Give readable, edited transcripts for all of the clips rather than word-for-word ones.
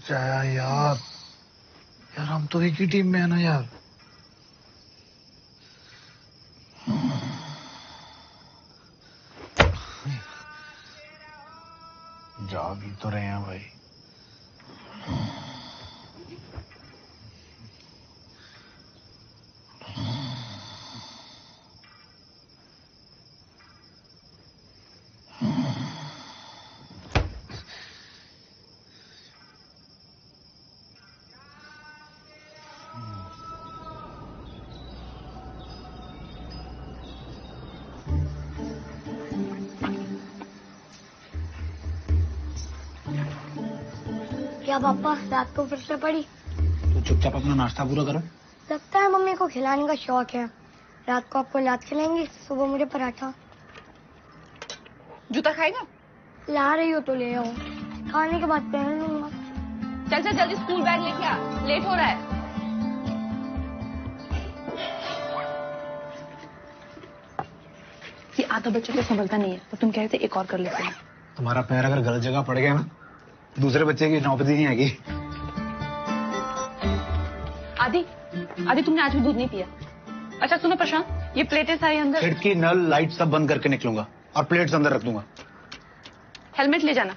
जाया यार। यार हम तो एक ही टीम में है ना यार। जा भी तो रहे हैं भाई। क्या पापा रात को फिर से पड़ी? तो चुपचाप अपना नाश्ता पूरा करो। लगता है मम्मी को खिलाने का शौक है। रात को आपको लात खिलाएंगी, सुबह मुझे पराठा। जूता खाएगा? ला रही हो तो ले आओ, खाने के बाद पहन लूंगा। चल चल जल्दी स्कूल बैग लेके आ, लेट हो रहा है। ये आधा बच्चे को संभलता नहीं है, तो तुम कह रहे थे एक और कर लेते हैं। तुम्हारा पैर अगर गलत जगह पड़ गया ना, दूसरे बच्चे की नौबत ही नहीं आएगी। आदि आदि तुमने आज भी दूध नहीं पिया? अच्छा सुनो प्रशांत, ये प्लेटें सारी अंदर। खिड़की नल लाइट सब बंद करके निकलूंगा और प्लेट्स अंदर रख दूंगा। हेलमेट ले जाना।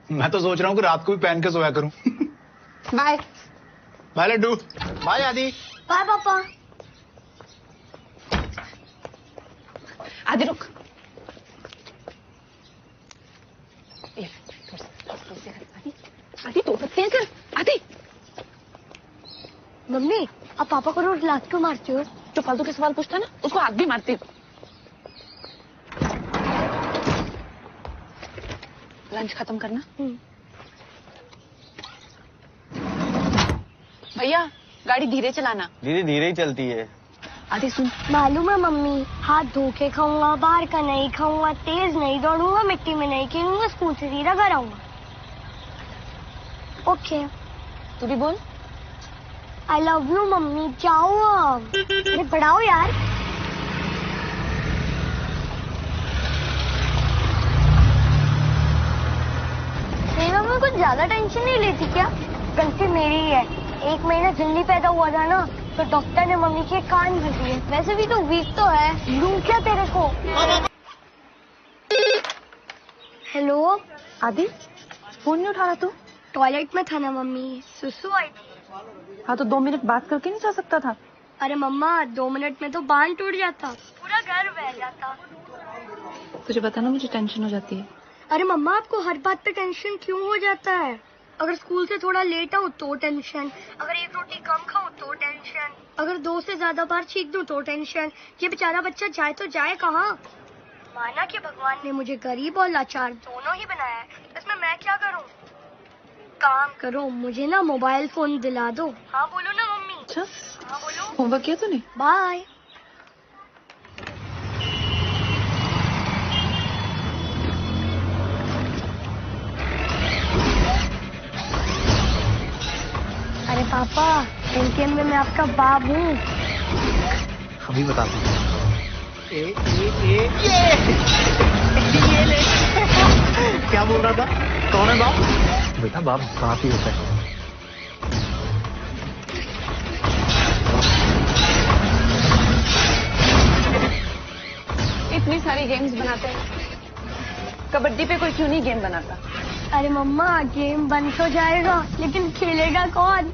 मैं तो सोच रहा हूँ कि रात को भी पहन के सोया करूं। Bye bye Laddu. Bye Adi. Bye पापा। आदि रुक। आदि तो सकते हैं सर। आदि मम्मी आप पापा को रोज लात क्यों मारती हो? जो फालतू के सवाल पूछता है ना, उसको हाथ भी मारती हूँ। लंच खत्म करना। भैया गाड़ी धीरे चलाना। दीदी धीरे ही चलती है। आदि सुन। मालूम है मम्मी, हाथ धो के खाऊंगा, बाहर का नहीं खाऊंगा, तेज नहीं दौड़ूंगा, मिट्टी में नहीं खेलूंगा, स्कूल से सीधा घर आऊंगा। ओके। तू भी बोल। I love you mummy. जाओ अब, अरे पढ़ाओ यार। मेरी मम्मी कुछ ज्यादा टेंशन नहीं लेती क्या? गलती मेरी है। 1 महीना जल्दी पैदा हुआ था ना, तो डॉक्टर ने मम्मी के कान भर दिए। वैसे भी तो वीक तो है। लूं क्या तेरे को? हेलो आदि फोन नहीं उठा रहा तू? टॉयलेट में था ना मम्मी, सुसु आई थी। हाँ तो 2 मिनट बात करके नहीं जा सकता था? अरे मम्मा 2 मिनट में तो बांध टूट जाता, पूरा घर बह जाता। तुझे पता ना मुझे टेंशन हो जाती है। अरे मम्मा आपको हर बात पे टेंशन क्यों हो जाता है? अगर स्कूल से थोड़ा लेट आऊं तो टेंशन, अगर 1 रोटी कम खाऊं तो टेंशन, अगर 2 से ज्यादा बार छींक दूं तो टेंशन। ये बेचारा बच्चा जाए तो जाए कहाँ? माना कि भगवान ने मुझे गरीब और लाचार दोनों ही बनाया है, इसमें मैं क्या करूं? काम करो, मुझे ना मोबाइल फोन दिला दो। हाँ बोलो ना मम्मी। अच्छा हाँ बोलो। होमवर्क किया तूने? बाय। अरे पापा, एटीएम में मैं आपका बाप हूँ। अभी बता दूँ। ये ले। क्या बोल रहा था? कौन है बाप? बेटा बाप बाप ही होता है। इतनी सारी गेम्स बनाते हैं, कबड्डी पे कोई क्यों नहीं गेम बनाता? अरे मम्मा गेम बन तो जाएगा, लेकिन खेलेगा कौन?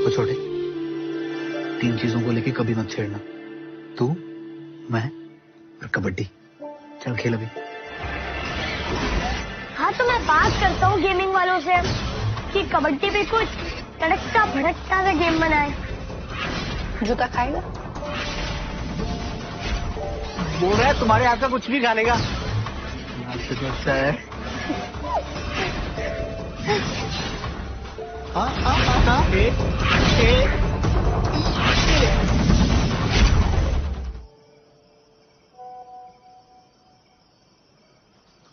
वो छोटे 3 चीजों को लेके कभी मत छेड़ना। तू, मैं और कबड्डी। चल खेल अभी। हाँ तो मैं बात करता हूँ गेमिंग वालों से कि कबड्डी पे कुछ तड़कता भड़कता सा गेम बनाए। जूता खाएगा? बोल रहा है तुम्हारे हाथ का कुछ भी खा लेगा। अच्छा है। हाँ।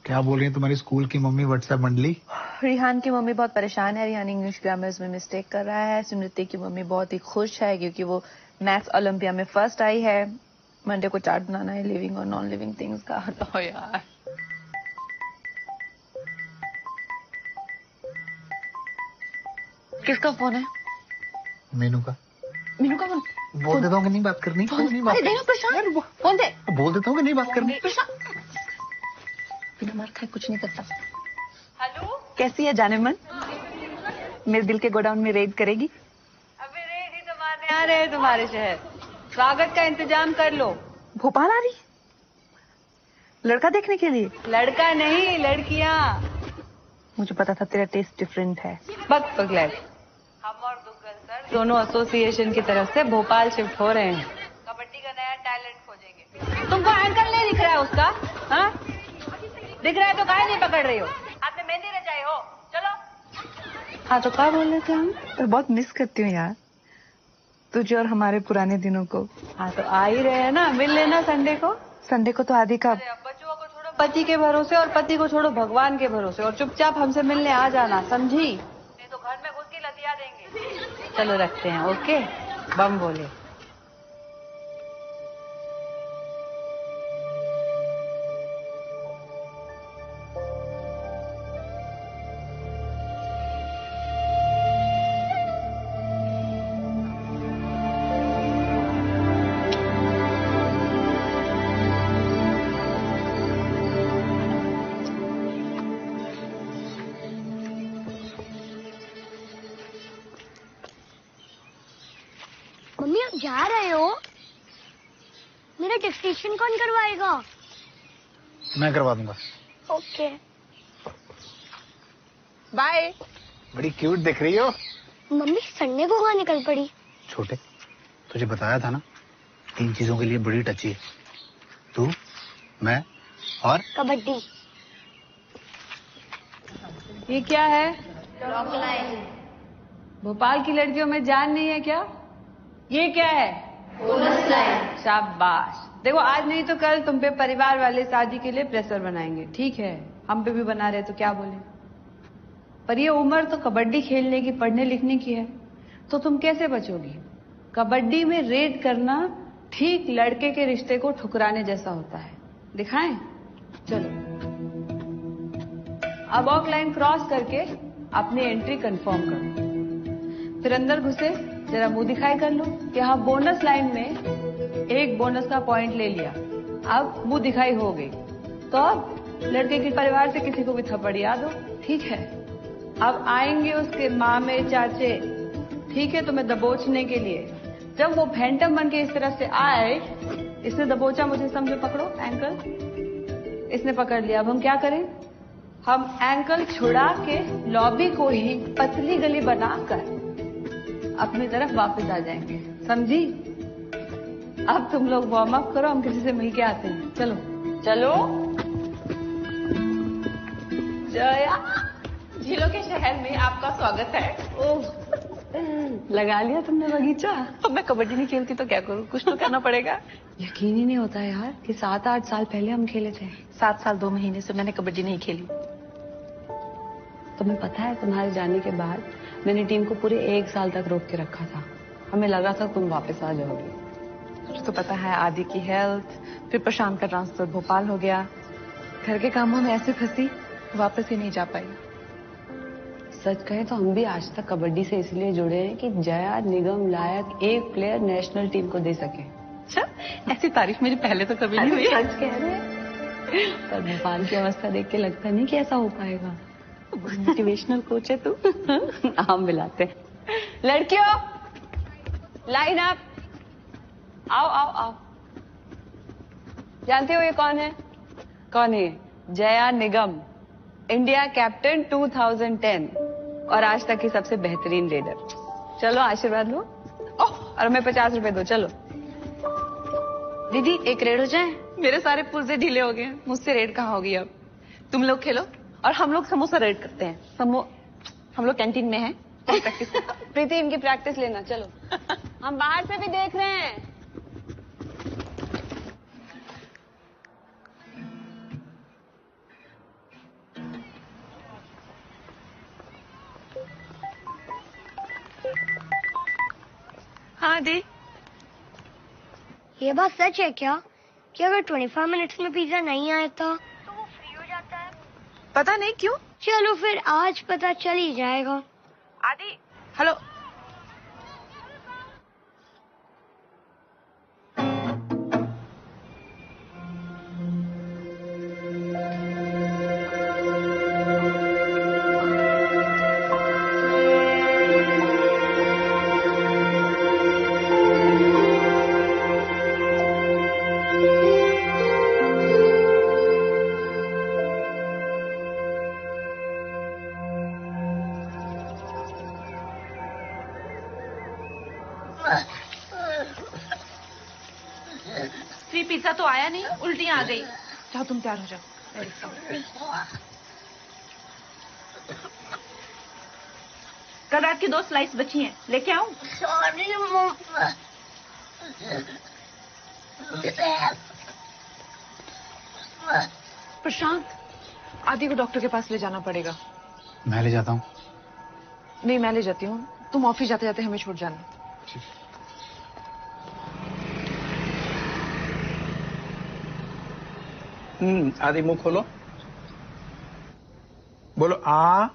क्या बोल रही है तुम्हारी स्कूल की मम्मी व्हाट्सएप मंडली? रिहान की मम्मी बहुत परेशान है। रिहान इंग्लिश ग्रामर्स में मिस्टेक कर रहा है। स्मृति की मम्मी बहुत ही खुश है क्योंकि वो मैथ्स ओलंपिया में फर्स्ट आई है। मंडे को चार्ट बनाना है लिविंग और नॉन लिविंग थिंग्स का। तो यार किसका फोन है? मीनू का। मीनू का फोन? बोल देता हूँ कि नहीं बात करनी। नहीं बात अरे देना प्रशांत, फोन दे। बोल देता हूँ कि नहीं बात करनी। प्रशांत बिना मार खाए कुछ नहीं करता। हेलो, कैसी है जाने मन? मेरे दिल के गोडाउन में रेड करेगी? अबे रेड ही तो मारने आ रहे हैं तुम्हारे शहर। स्वागत का इंतजाम कर लो। भोपाल आ रही? लड़का देखने के लिए? लड़का नहीं, लड़कियां। मुझे पता था तेरा टेस्ट डिफरेंट है। बक पगलैट। हम और दुग्गल सर दोनों एसोसिएशन की तरफ से भोपाल शिफ्ट हो रहे हैं। कबड्डी का नया टैलेंट खोजेंगे। तुमको एंकल नहीं दिख रहा है उसका? हाँ? दिख रहा है तो काहे नहीं पकड़ रही हो? हाथ में मेहंदी रचाई हो? चलो। हाँ तो क्या बोल रहे थे हम? तो बहुत मिस करती हूँ यार तुझे और हमारे पुराने दिनों को। हाँ तो आ ही रहे हैं ना, मिल लेना संडे को। संडे को तो आदि का बच्चों को छोड़ो पति के भरोसे और पति को छोड़ो भगवान के भरोसे और चुपचाप हमसे मिलने आ जाना, समझी? नहीं तो घर में घुस के लतिया देंगे। चलो रखते हैं, ओके? बम बोले। मम्मी आप जा रहे हो? मेरा टेस्टेशन कौन करवाएगा? मैं करवा दूंगा। Okay bye. बड़ी क्यूट दिख रही हो। मम्मी संडे को कहाँ निकल पड़ी? छोटे, तुझे बताया था ना 3 चीजों के लिए बड़ी टची है। तू, मैं और कबड्डी। ये क्या है? भोपाल की लड़कियों में जान नहीं है क्या? ये क्या है? Bonus line. शाबाश। देखो आज नहीं तो कल तुम पे परिवार वाले शादी के लिए प्रेशर बनाएंगे, ठीक है? हम पे भी बना रहे तो क्या बोले? पर ये उम्र तो कबड्डी खेलने की, पढ़ने लिखने की है, तो तुम कैसे बचोगी? कबड्डी में रेड करना ठीक लड़के के रिश्ते को ठुकराने जैसा होता है। दिखाएं? चलो अब ऑक लाइन क्रॉस करके अपनी एंट्री कंफर्म करो, फिर अंदर घुसे जरा मुंह दिखाई कर लो। यहाँ बोनस लाइन में एक बोनस का पॉइंट ले लिया, अब मुंह दिखाई हो गई, तो अब लड़के के परिवार से किसी को भी थप्पड़ याद हो, ठीक है? अब आएंगे उसके मामे चाचे, ठीक है, तुम्हें दबोचने के लिए। जब वो फैंटम बन के इस तरफ से आए, इसने दबोचा मुझे, समझो, पकड़ो एंकल, इसने पकड़ लिया। अब हम क्या करें? हम एंकल छुड़ा के लॉबी को ही पतली गली बनाकर अपनी तरफ वापस आ जाएंगे, समझी? अब तुम लोग वार्म अप करो, हम किसी से मिल के आते हैं। चलो चलो। जया, झीलों के शहर में आपका स्वागत है। ओह, लगा लिया तुमने बगीचा? अब मैं कबड्डी नहीं खेलती तो क्या करूँ, कुछ तो करना पड़ेगा। यकीन ही नहीं होता यार कि 7-8 साल पहले हम खेले थे। 7 साल 2 महीने से मैंने कबड्डी नहीं खेली। तुम्हें पता है तुम्हारे जाने के बाद मैंने टीम को पूरे 1 साल तक रोक के रखा था। हमें लगा था तुम वापस आ जाओगे। तुझे तो पता है आदि की हेल्थ, फिर प्रशांत का ट्रांसफर भोपाल हो गया, घर के कामों में ऐसे फंसी वापस ही नहीं जा पाई। सच कहे तो हम भी आज तक कबड्डी से इसलिए जुड़े हैं कि जया निगम लायक एक प्लेयर नेशनल टीम को दे सके। अच्छा, ऐसी तारीफ मेरी पहले तो कभी नहीं हुई। सच कह रहे हैं। पर भोपाल की अवस्था देख के लगता नहीं कि ऐसा हो पाएगा। मोटिवेशनल कोच है तू। हम मिलाते हैं। लड़कियों लाइन अप, आओ आओ आओ। जानते हो ये कौन है? कौन है? जया निगम, इंडिया कैप्टन 2010 और आज तक की सबसे बेहतरीन रेडर। चलो आशीर्वाद लो। और हमें 50 रुपए दो। चलो दीदी एक रेड हो जाए। मेरे सारे पुर्जे ढीले हो गए, मुझसे रेड कहाँ होगी अब। तुम लोग खेलो और हम लोग समोसा रेड करते हैं। हम लोग कैंटीन में हैं। प्रीति इनकी प्रैक्टिस लेना। चलो हम बाहर से भी देख रहे हैं। हाँ दी। ये बात सच है क्या कि अगर 25 मिनट्स में पिज्जा नहीं आया था तो वो फ्री हो जाता है? पता नहीं क्यों। चलो फिर आज पता चल ही जाएगा। आदि हेलो। फ्री पिज्जा तो आया नहीं, उल्टियां आ गई। जाओ तुम तैयार हो जाओ। कल रात की 2 स्लाइस बची हैं, लेके आऊं? सॉरी मम्मा। प्रशांत, आदि को डॉक्टर के पास ले जाना पड़ेगा। मैं ले जाता हूँ। नहीं, मैं ले जाती हूँ, तुम ऑफिस जाते जाते हमें छोड़ जाना। आदि मुंह खोलो, बोलो आ।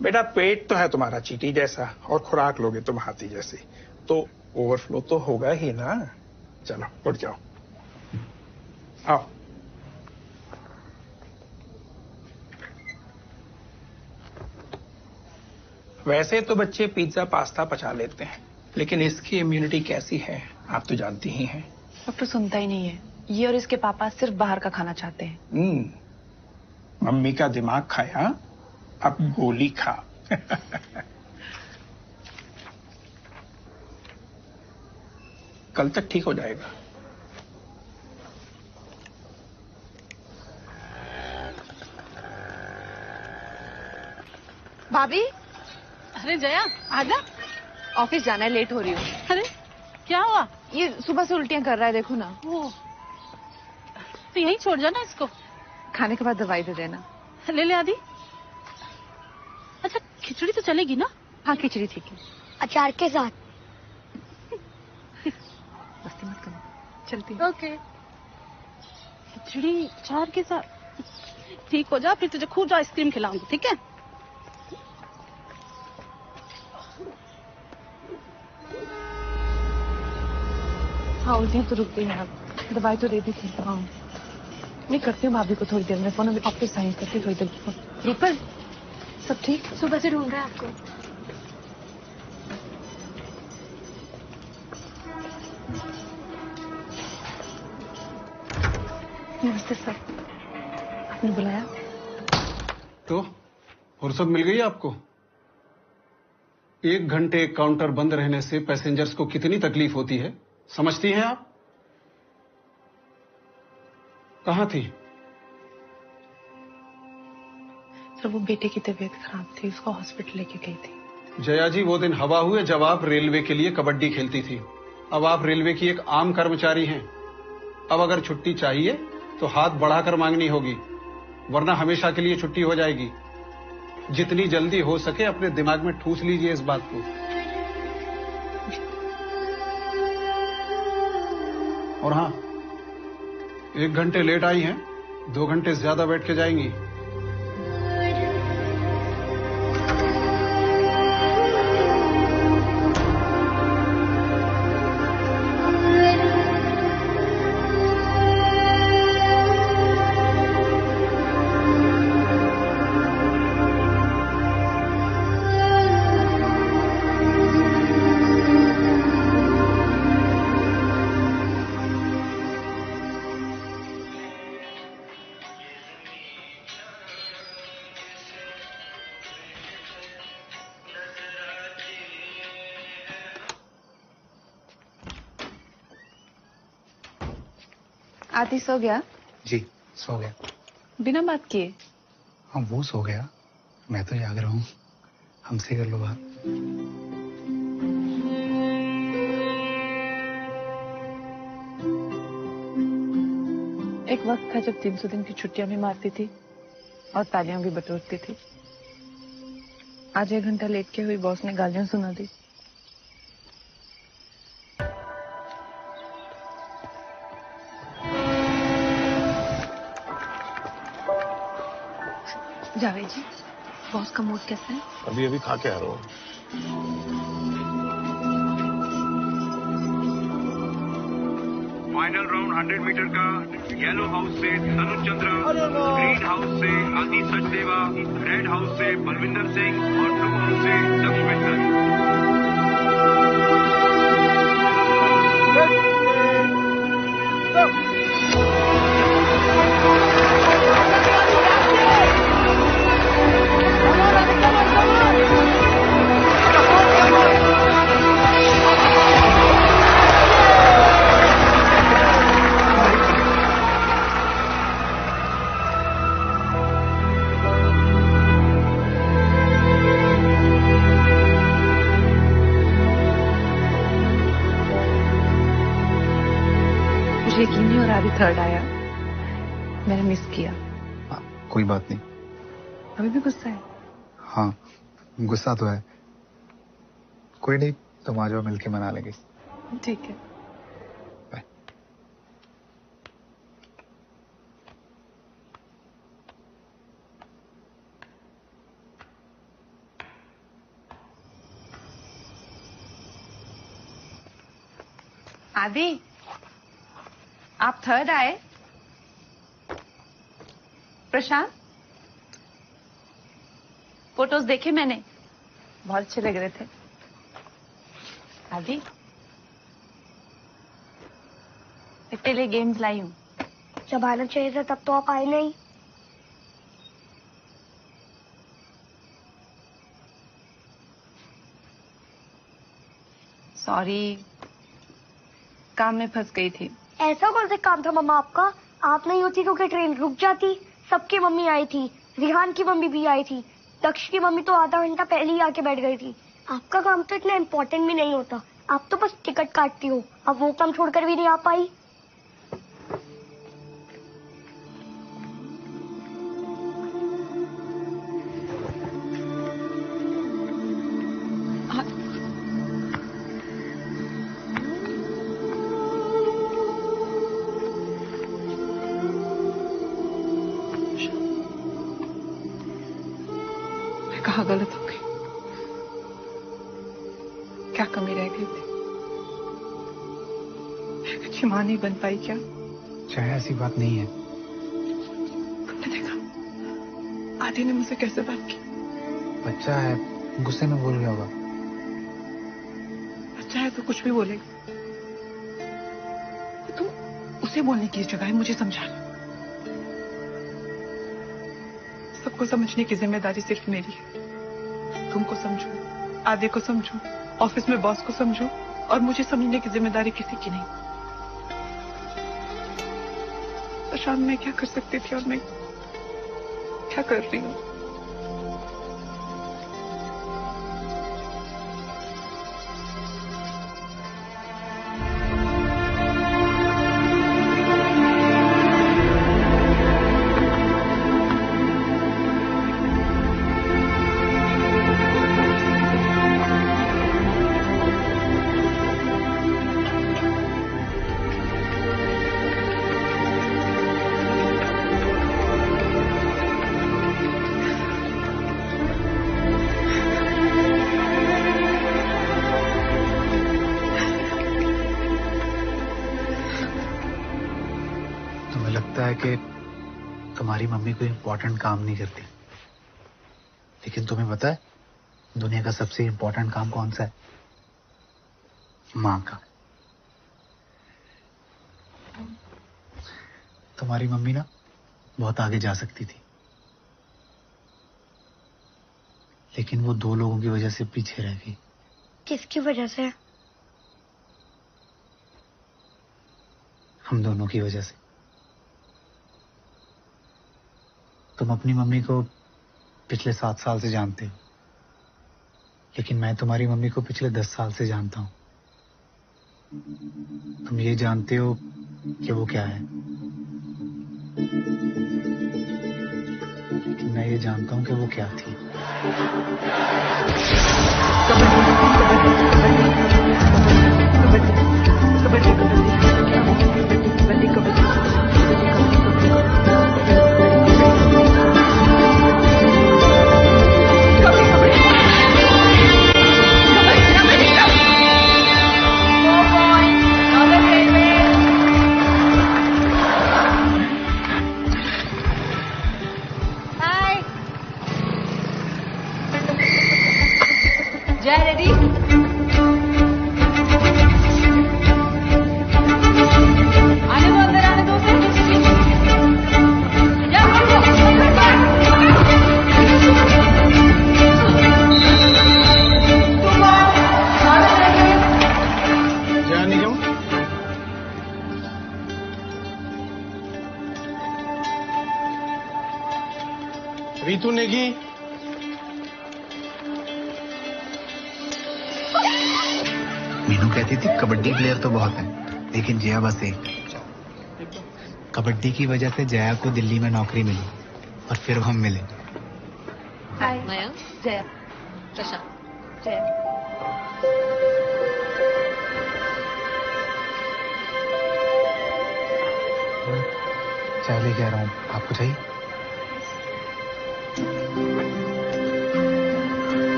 बेटा पेट तो है तुम्हारा चींटी जैसा और खुराक लोगे तुम हाथी जैसे, तो ओवरफ्लो तो होगा ही ना। चलो उठ जाओ, आओ। वैसे तो बच्चे पिज्जा पास्ता पचा लेते हैं, लेकिन इसकी इम्यूनिटी कैसी है आप तो जानती ही हैं। डॉक्टर सुनता ही नहीं है, ये और इसके पापा सिर्फ बाहर का खाना चाहते हैं। मम्मी का दिमाग खाया, अब गोली खा। कल तक ठीक हो जाएगा। भाभी, अरे जया आजा। ऑफिस जाना है, लेट हो रही हूँ। अरे क्या हुआ? ये सुबह से उल्टियां कर रहा है, देखो ना। वो तो यहीं छोड़ जाना इसको, खाने के बाद दवाई दे देना। ले ले आदि। अच्छा खिचड़ी तो चलेगी ना? हाँ खिचड़ी ठीक है। अचार के साथ। मस्ती मत करो, चलती है। ओके। खिचड़ी अचार के साथ ठीक हो जा, फिर तुझे खूब आइसक्रीम खिलाऊंगी, ठीक है? हाँ उल्टियां तो रुक गई हैं, अब दवाई तो दे दी थी। हाँ मैं करती हूँ भाभी को थोड़ी देर में फोन, अभी ऑफिस साइन करती थोड़ी देर फोन। रूपल सब ठीक? सुबह से ढूंढ रहा है आपको। नमस्ते सर, आपने बुलाया? तो फुर्सत मिल गई आपको? 1 घंटे काउंटर बंद रहने से पैसेंजर्स को कितनी तकलीफ होती है, समझती हैं आप? कहां थी? सर वो बेटे की तबीयत खराब थी, उसको हॉस्पिटल लेके गई थी। जया जी, वो दिन हवा हुए जब आप रेलवे के लिए कबड्डी खेलती थी। अब आप रेलवे की एक आम कर्मचारी हैं। अब अगर छुट्टी चाहिए तो हाथ बढ़ाकर मांगनी होगी, वरना हमेशा के लिए छुट्टी हो जाएगी। जितनी जल्दी हो सके अपने दिमाग में ठूस लीजिए इस बात को। और हाँ, 1 घंटे लेट आई हैं, 2 घंटे ज्यादा बैठ के जाएंगी। आदि सो गया? जी सो गया। बिना बात किए? हाँ वो सो गया, मैं तो जाग रहा हूँ। हमसे कर लो बात। एक वक्त था जब 300 दिन की छुट्टियां भी मारती थी और तालियां भी बटोरती थी। आज 1 घंटा लेट के हुई बॉस ने गालियां सुना दी। जावेद जी, बॉस का मूड कैसा है? अभी अभी खा के आ रहा हूँ। फाइनल राउंड 100 मीटर का येलो हाउस से तनुज चंद्र, ग्रीन हाउस से आदि सचदेवा, रेड हाउस से बलविंदर सिंह और ब्लू हाउस से दक्षविंदर। यकीन नहीं हो रहा अभी थर्ड आया। मैंने मिस किया। कोई बात नहीं। अभी भी गुस्सा है? हाँ, गुस्सा तो है। कोई नहीं, तुम आ जाओ, मिलके मना लेंगे। ठीक है। बाय। आदि, आप थर्ड आए? प्रशांत, फोटोज देखे मैंने, बहुत अच्छे लग रहे थे। आदि, इतने लिए गेम्स लाई हूँ। जब आना चाहिए था तब तो आप आए नहीं। सॉरी, काम में फंस गई थी। ऐसा कौन सा काम था मम्मा आपका? आप नहीं होती तो क्या ट्रेन रुक जाती? सबकी मम्मी आई थी, रिहान की मम्मी भी आई थी, दक्ष की मम्मी तो आधा घंटा पहले ही आके बैठ गई थी। आपका काम तो इतना इम्पोर्टेंट भी नहीं होता, आप तो बस टिकट काटती हो। अब वो काम छोड़कर भी नहीं आ पाई। कहाँ गलत हो गई? क्या कमी रह गई थी? एक अच्छी माँ नहीं बन पाई क्या? चाहे ऐसी बात नहीं है। तुमने देखा आदि ने मुझसे कैसे बात की? बच्चा है, गुस्से में बोल गया होगा। बच्चा है तो कुछ भी बोलेगा। तुम उसे बोलने की जगह मुझे समझा। सबको समझने की जिम्मेदारी सिर्फ मेरी है। तुमको समझो, आदि को समझो, ऑफिस में बॉस को समझो, और मुझे समझने की जिम्मेदारी किसी की नहीं। प्रशांत, मैं क्या कर सकती थी और मैं क्या कर रही हूँ? है कि तुम्हारी मम्मी कोई इंपॉर्टेंट काम नहीं करती, लेकिन तुम्हें पता है दुनिया का सबसे इंपॉर्टेंट काम कौन सा है? माँ का। तुम्हारी मम्मी ना बहुत आगे जा सकती थी, लेकिन वो दो लोगों की वजह से पीछे रह गई। किसकी वजह से? हम दोनों की वजह से। तुम अपनी मम्मी को पिछले 7 साल से जानते हो, लेकिन मैं तुम्हारी मम्मी को पिछले 10 साल से जानता हूं। तुम ये जानते हो कि वो क्या है, लेकिन मैं ये जानता हूं कि वो क्या थी। रीतू नेगी, मीनू कहती थी कबड्डी प्लेयर तो बहुत है, लेकिन जया बस एक। कबड्डी की वजह से जया को दिल्ली में नौकरी मिली और फिर हम मिले। हाय मयंक, जया। प्रशांत। जया। चाय लेके आ रहा हूँ, आपको चाहिए?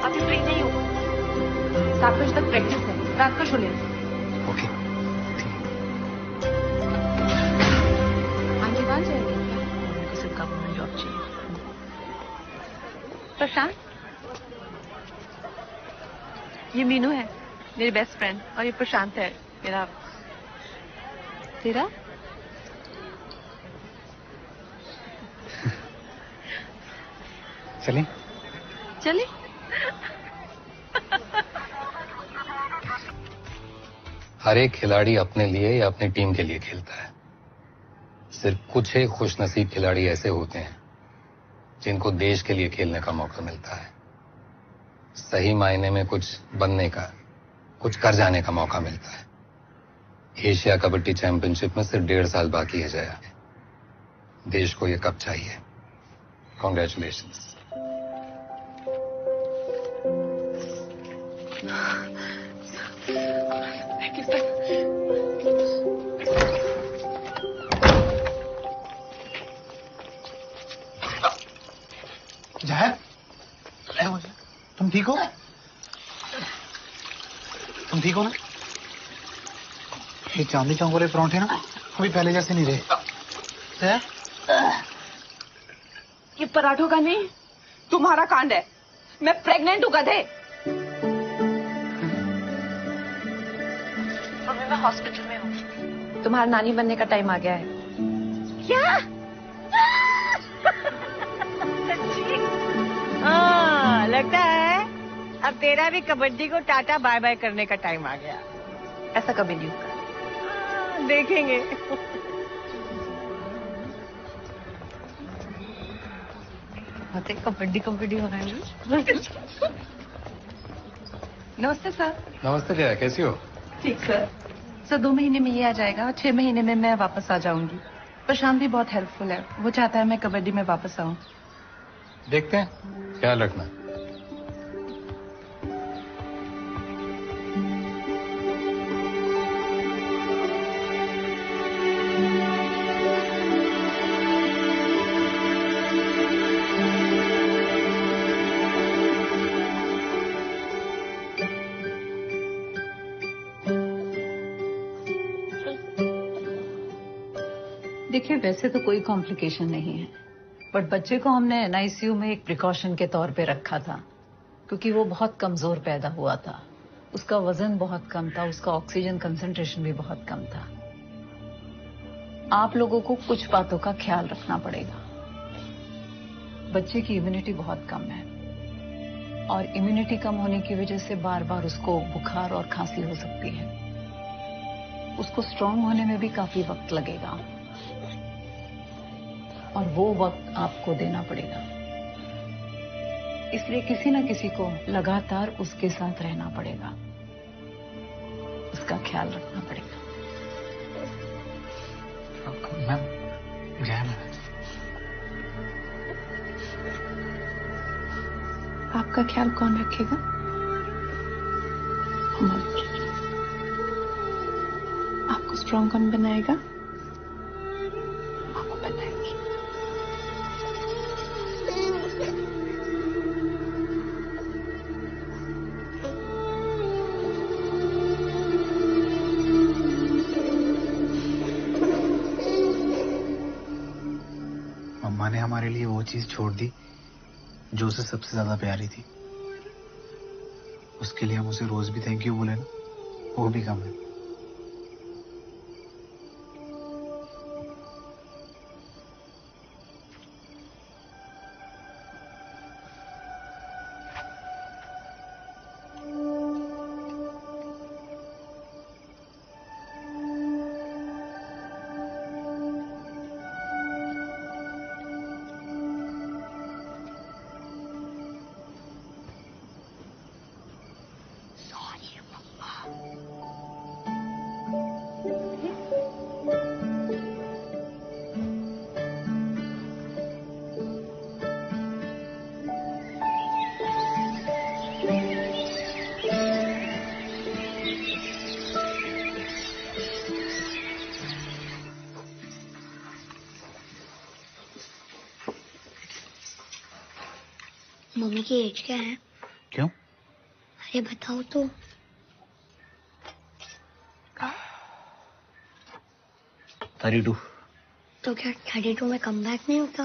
अभी फ्री नहीं हूँ, 7 बजे तक प्रैक्टिस है, रात को छोड़िए। ओके। आंटी कहाँ जाएगी? किसी गवर्नमेंट जॉब चाहिए। प्रशांत, ये मीनू है, मेरी बेस्ट फ्रेंड, और ये प्रशांत है, मेरा। तेरा? चलें? चले। हर एक खिलाड़ी अपने लिए या अपनी टीम के लिए खेलता है। सिर्फ कुछ ही खुशनसीब खिलाड़ी ऐसे होते हैं जिनको देश के लिए खेलने का मौका मिलता है, सही मायने में कुछ बनने का, कुछ कर जाने का मौका मिलता है। एशिया कबड्डी चैंपियनशिप में सिर्फ 1.5 साल बाकी है जया। देश को ये कप चाहिए। कॉन्ग्रेचुलेशंस। जया, तुम ठीक हो? तुम ठीक हो ना? ये चांदी चौक वाले परांठे ना अभी पहले जैसे नहीं रहे। जया, ये पराठों का नहीं, तुम्हारा कांड है। मैं प्रेग्नेंट हूँ गधे। अभी मैं हॉस्पिटल में हूँ। तुम्हारा नानी बनने का टाइम आ गया है। क्या? हाँ, लगता है अब तेरा भी कबड्डी को टाटा बाय बाय करने का टाइम आ गया। ऐसा कभी नहीं होगा। देखेंगे। कबड्डी कबड्डी हो रहा है। नमस्ते सर। नमस्ते जया, कैसी हो? ठीक सर। सर 2 महीने में ये आ जाएगा और 6 महीने में मैं वापस आ जाऊंगी। प्रशांत भी बहुत हेल्पफुल है, वो चाहता है मैं कबड्डी में वापस आऊं। देखते हैं, ख्याल रखना। देखिए, वैसे तो कोई कॉम्प्लिकेशन नहीं है, बट बच्चे को हमने एनआईसीयू में एक प्रिकॉशन के तौर पे रखा था, क्योंकि वो बहुत कमजोर पैदा हुआ था। उसका वजन बहुत कम था, उसका ऑक्सीजन कंसंट्रेशन भी बहुत कम था। आप लोगों को कुछ बातों का ख्याल रखना पड़ेगा। बच्चे की इम्यूनिटी बहुत कम है और इम्यूनिटी कम होने की वजह से बार बार उसको बुखार और खांसी हो सकती है। उसको स्ट्रांग होने में भी काफी वक्त लगेगा और वो वक्त आपको देना पड़ेगा। इसलिए किसी न किसी को लगातार उसके साथ रहना पड़ेगा, उसका ख्याल रखना पड़ेगा। मैम, जया मैम, आपका ख्याल कौन रखेगा? आपको स्ट्रांग कौन बनाएगा? मामा बनाएगी। मम्मा ने हमारे लिए वो चीज छोड़ दी जो उसे सबसे ज्यादा प्यारी थी। उसके लिए हम उसे रोज भी थैंक यू बोले ना, वो भी कम है। मम्मी की एज क्या है? क्यों? अरे बताओ तो। 32। तो क्या 32 में कम बैक नहीं होता?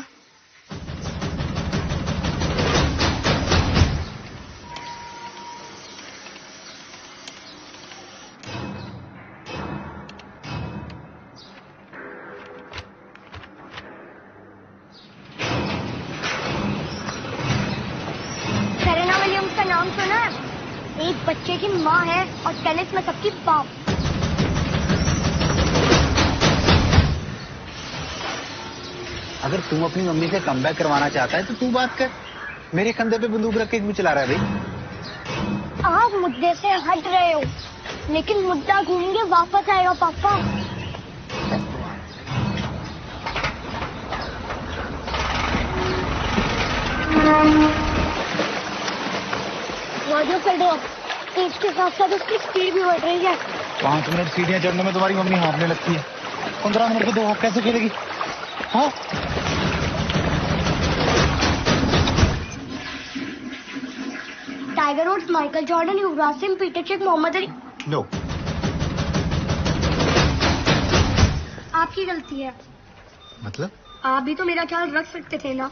सेरेना विलियम्स का नाम सुना है? एक बच्चे की माँ है और टेनिस में सबकी बाप। अगर तुम अपनी मम्मी से कमबैक करवाना चाहता है तो तू बात कर। मेरे कंधे पे बंदूक रख के क्यों चला रहा है भाई? आप मुद्दे से हट रहे हो, लेकिन मुद्दा घूम के वापस आएगा पापा। राजू कर दो। तेज के साथ साथ उसकी स्पीड भी बढ़ रही है। 5 मिनट सीढ़ियां चढ़ने में तुम्हारी मम्मी हाँफने लगती है। 15 मिनट को 2 हॉप कैसे खेलेगी? हाँ? Tiger Woods, Michael Jordan, Yuvraj Singh, Peter Cech, Muhammad Ali. No. आपकी गलती है। मतलब? आप भी तो मेरा ख्याल रख सकते थे ना।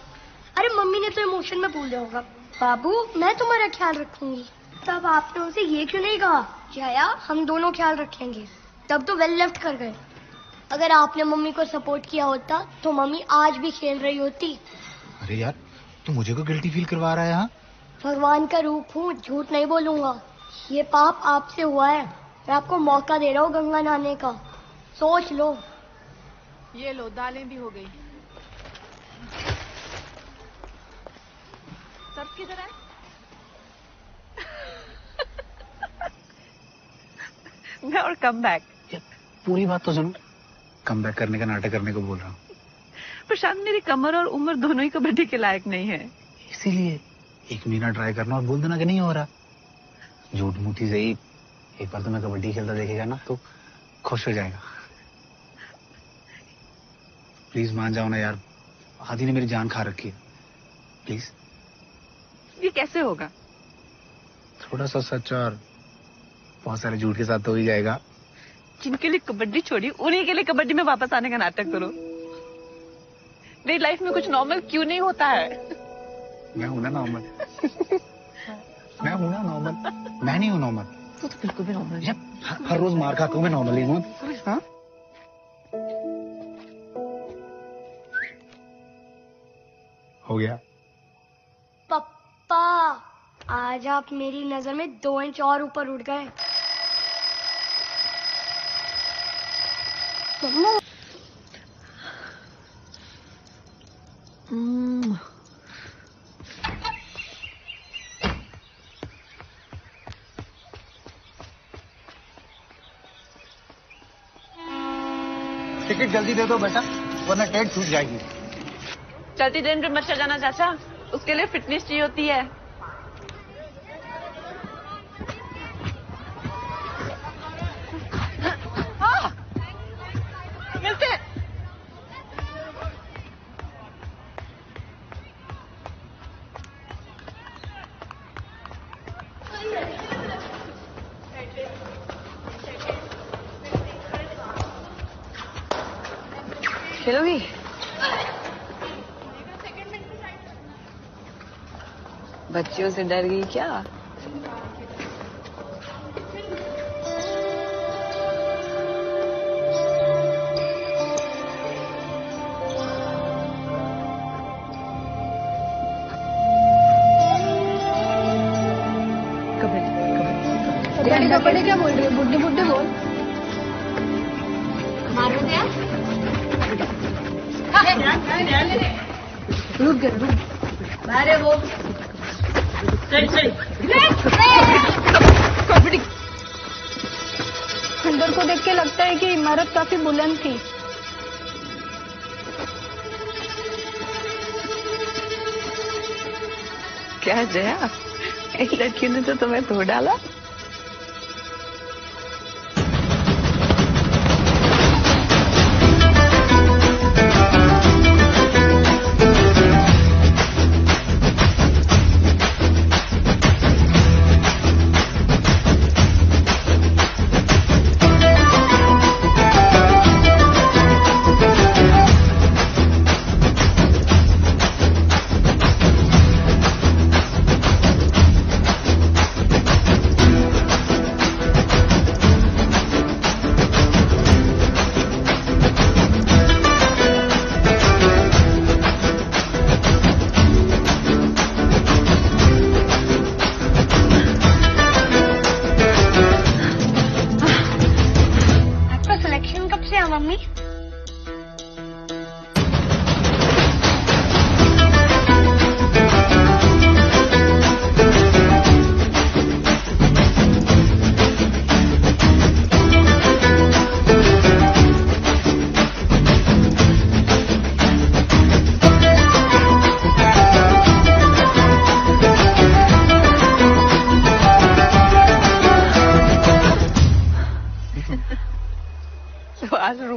अरे मम्मी ने तो इमोशन में भूल दिया होगा। बाबू मैं तुम्हारा ख्याल रखूंगी। तब आपने उनसे ये क्यों नहीं कहा जया हम दोनों ख्याल रखेंगे? तब तो वेल लेफ्ट कर गए। अगर आपने मम्मी को सपोर्ट किया होता तो मम्मी आज भी खेल रही होती। अरे यार तू मुझे को गिल्टी फील करवा रहा है? हाँ, भगवान का रूप हूँ, झूठ नहीं बोलूंगा। ये पाप आपसे हुआ है। मैं आपको मौका दे रहा हूँ गंगा नहाने का। सोच लो। ये लो, दालें भी हो गई। सब किधर है? मैं और कम बैक। पूरी बात तो सुनो। कमबैक करने का नाटक करने को बोल रहा हूँ। प्रशांत मेरी कमर और उम्र दोनों ही कबड्डी के लायक नहीं है। इसीलिए 1 महीना ट्राई करना और बोल देना कि नहीं हो रहा। झूठ मूठी से ही एक बार तो मैं कबड्डी खेलता देखेगा ना तो खुश हो जाएगा। प्लीज मान जाओ ना यार, आदि ने मेरी जान खा रखी है। प्लीज। ये कैसे होगा? थोड़ा सा सच और बहुत सारे झूठ के साथ तो ही जाएगा। जिनके लिए कबड्डी छोड़ी उन्हीं के लिए कबड्डी में वापस आने का नाटक करो। मेरी लाइफ में कुछ नॉर्मल क्यों नहीं होता है? मैं हूं ना नॉर्मल। मैं हूं ना नॉर्मल। मैं नहीं हूं नॉर्मल। तो बिल्कुल भी नॉर्मल है। हर रोज मार खाता हूं मैं, नॉर्मल ही हूं। हाँ? हो गया। पप्पा आज आप मेरी नजर में 2 इंच और ऊपर उठ गए। टिकट जल्दी दे दो बेटा, वरना ट्रेन छूट जाएगी। चलती ट्रेन पे मत चढ़ जाना चाचा, उसके लिए फिटनेस चाहिए होती है। मिलते हैं। खेलोगी? बच्चियों से डर गई क्या? कबड्डी क्या बोल रही है? बुड्ढे बुड्ढे बोल। मारो क्या? रुक गए रुक। अरे वो कबड्डी। खंडर को देख के लगता है कि इमारत काफी बुलंद थी। क्या जया, एक लड़की ने तो तुम्हें धो डाला।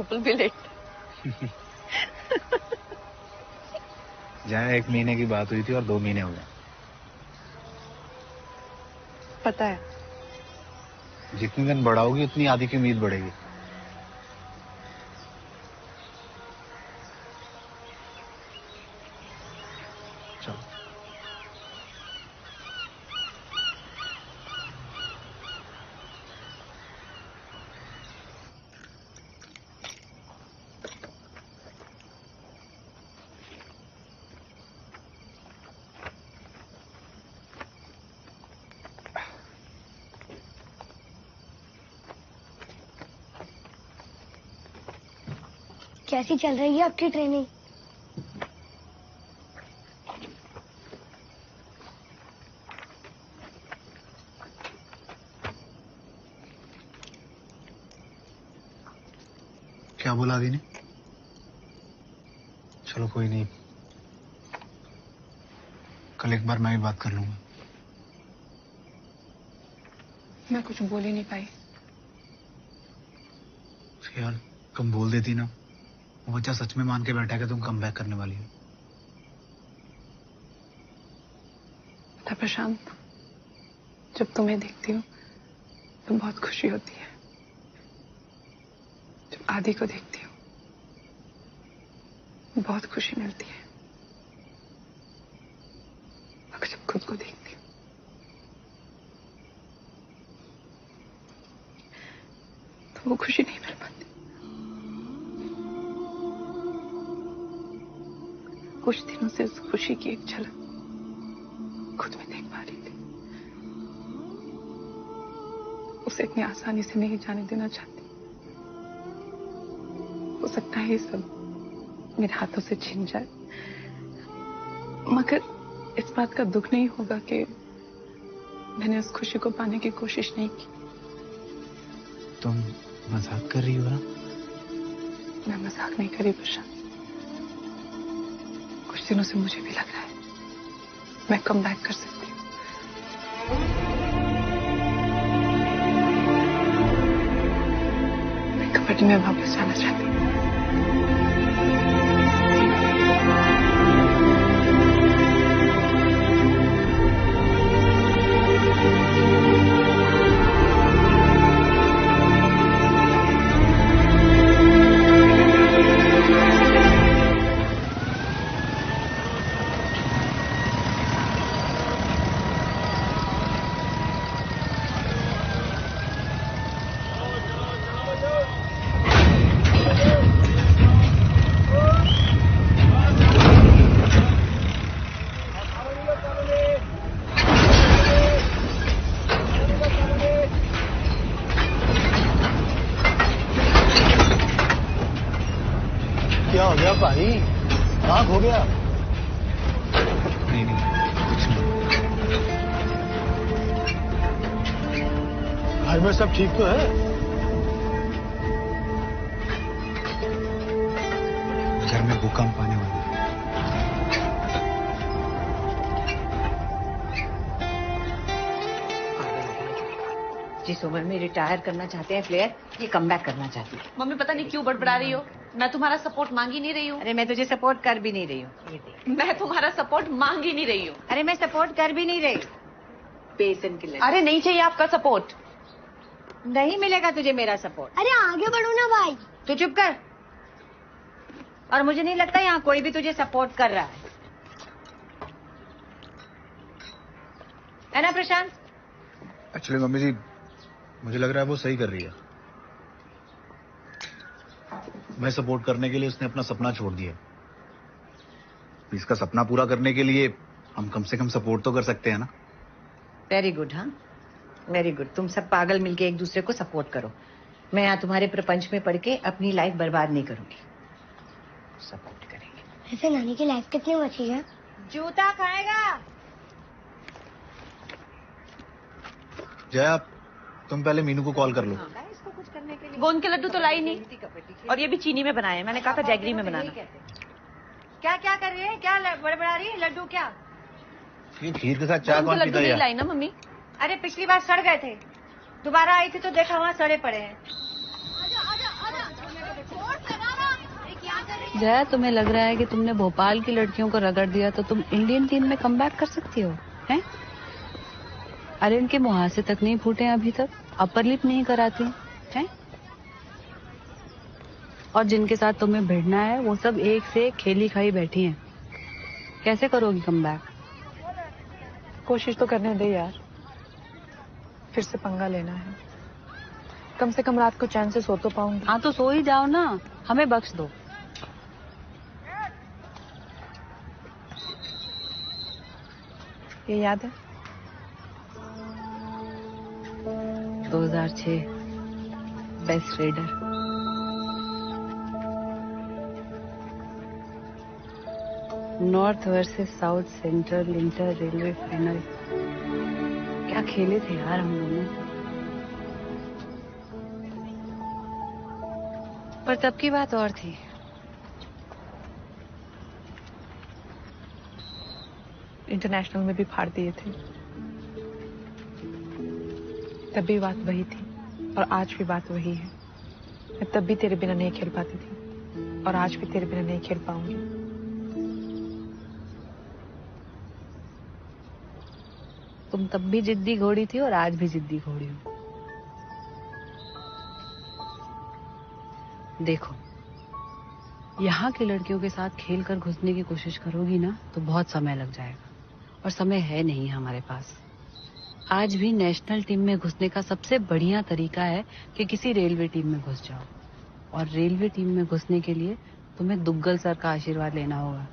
That will be late. Jaya 1 महीने की बात हुई थी और 2 महीने हो गए। पता है। जितने दिन बढ़ाओगी उतनी आधी की उम्मीद बढ़ेगी। चलो कैसी चल रही है आपकी ट्रेनिंग? क्या बोला अभी ने? चलो कोई नहीं, कल एक बार मैं भी बात कर लूंगा। मैं कुछ बोल ही नहीं पाई। यार तुम बोल देती ना, वो बच्चा सच में मान के बैठा है कि तुम कम बैक करने वाली हो। पता प्रशांत, जब तुम्हें देखती हूँ तो बहुत खुशी होती है। जब आदि को देखती हूँ बहुत खुशी मिलती है। मगर जब खुद को देखती हूँ तो वो खुशी नहीं मिल पाती। कुछ दिनों से उस खुशी की एक झलक खुद में देख पा रही थी। उसे इतनी आसानी से नहीं जाने देना चाहती। हो सकता है ये सब मेरे हाथों से छिन जाए, मगर इस बात का दुख नहीं होगा कि मैंने उस खुशी को पाने की कोशिश नहीं की। तुम मजाक कर रही हो ना? मैं मजाक नहीं करी प्रशांत। कुछ दिनों से मुझे भी लग रहा है मैं कम बैक कर सकती हूँ। मैं कबड्डी में वापस जाना चाहती हूँ। क्या हो गया भाई? कहाँ खो गया? नहीं कुछ नहीं। घर में सब ठीक तो है? घर में भूकंप आने वाला है। जिस उम्र में रिटायर करना चाहते हैं प्लेयर, ये कमबैक करना चाहती है। मम्मी पता नहीं क्यों बड़बड़ा रही हो। मैं तुम्हारा सपोर्ट मांग ही नहीं रही हूँ। अरे मैं तुझे सपोर्ट कर भी नहीं रही हूँ। मैं तुम्हारा सपोर्ट मांग ही नहीं रही हूँ। अरे मैं सपोर्ट कर भी नहीं रही। बेसन के लिए। अरे नहीं चाहिए आपका सपोर्ट। नहीं मिलेगा तुझे मेरा सपोर्ट। अरे आगे बढ़ो ना भाई। तू चुप कर। और मुझे नहीं लगता यहाँ कोई भी तुझे सपोर्ट कर रहा है ना प्रशांत? एक्चुअली मम्मी जी, मुझे लग रहा है वो सही कर रही है। मैं सपोर्ट करने के लिए उसने अपना सपना छोड़ दिया। इसका सपना पूरा करने के लिए हम कम से कम सपोर्ट तो कर सकते हैं ना। Very good. हाँ वेरी गुड। तुम सब पागल मिलके एक दूसरे को सपोर्ट करो। मैं यहाँ तुम्हारे प्रपंच में पढ़ के अपनी लाइफ बर्बाद नहीं करूंगी। सपोर्ट करेंगे। ऐसे नानी की लाइफ कितनी बची है? जूता खाएगा। जया, तुम पहले मीनू को कॉल कर लो। इसको कुछ करने के लिए गोंद के लड्डू तो लाई नहीं, और ये भी चीनी में बनाए। मैंने कहा था जैगरी में बनाना। क्या क्या कर रही है? क्या बड़बड़ा रही है? लड्डू क्या? ये खीर के साथ चाय कौन पीता है? लाई ना मम्मी। अरे पिछली बार सड़ गए थे, दोबारा आई थी तो देखा वहाँ सड़े पड़े हैं। जया, तुम्हें लग रहा है कि तुमने भोपाल की लड़कियों को रगड़ दिया तो तुम इंडियन टीम में कमबैक कर सकती हो, हैं? अरे इनके मुहासे तक नहीं फूटे अभी तक, अपर लिप नहीं कराती हैं? और जिनके साथ तुम्हें भिड़ना है वो सब एक से एक खेली खाई बैठी हैं। कैसे करोगी कमबैक? कोशिश तो करने दे यार, फिर से पंगा लेना है। कम से कम रात को चैन से सो तो पाऊंगी। हाँ तो सो ही जाओ ना, हमें बख्श दो। ये याद है 2006 best raider. North versus south central inter railway final. क्या खेले थे यार हम लोगों। पर तब की बात और थी। इंटरनेशनल में भी फाड़ दिए थे। तब भी बात वही थी और आज भी बात वही है। मैं तब भी तेरे बिना नहीं खेल पाती थी और आज भी तेरे बिना नहीं खेल पाऊंगी। तुम तब भी जिद्दी घोड़ी थी और आज भी जिद्दी घोड़ी हो। देखो, यहाँ की लड़कियों के साथ खेल कर घुसने की कोशिश करोगी ना तो बहुत समय लग जाएगा और समय है नहीं हमारे पास। आज भी नेशनल टीम में घुसने का सबसे बढ़िया तरीका है कि किसी रेलवे टीम में घुस जाओ, और रेलवे टीम में घुसने के लिए तुम्हें दुग्गल सर का आशीर्वाद लेना होगा।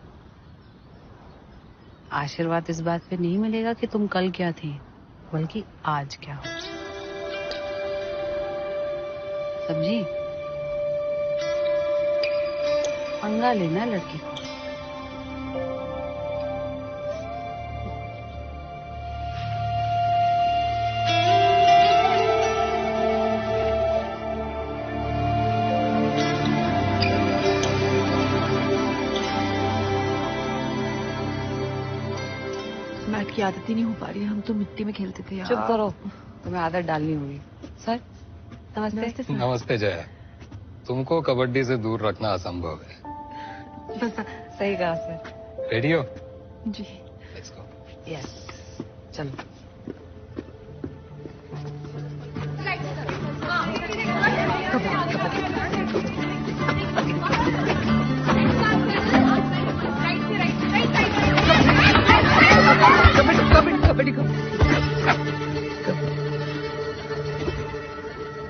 आशीर्वाद इस बात पे नहीं मिलेगा कि तुम कल क्या थी, बल्कि आज क्या हो। समझी? पंगा लेना लड़की को। मैट की आदत ही नहीं हो पा रही है। हम तो मिट्टी में खेलते थे यार। चुप करो, तुम्हें आदत डालनी होगी। सर नमस्ते। नमस्ते जया, तुमको कबड्डी से दूर रखना असंभव है। सही कहा सर। रेडी हो? जी। Let's go. यस, चलो।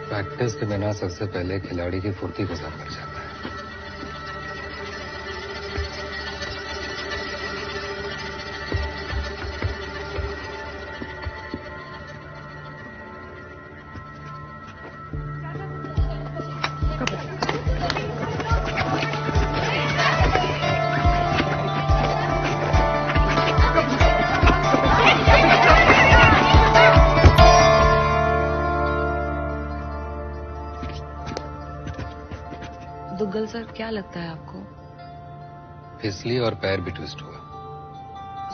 प्रैक्टिस के बिना सबसे पहले खिलाड़ी की फुर्ती को सर कर जाता है। दुग्गल सर, क्या लगता है आपको? फिसली और पैर भी ट्विस्ट हुआ।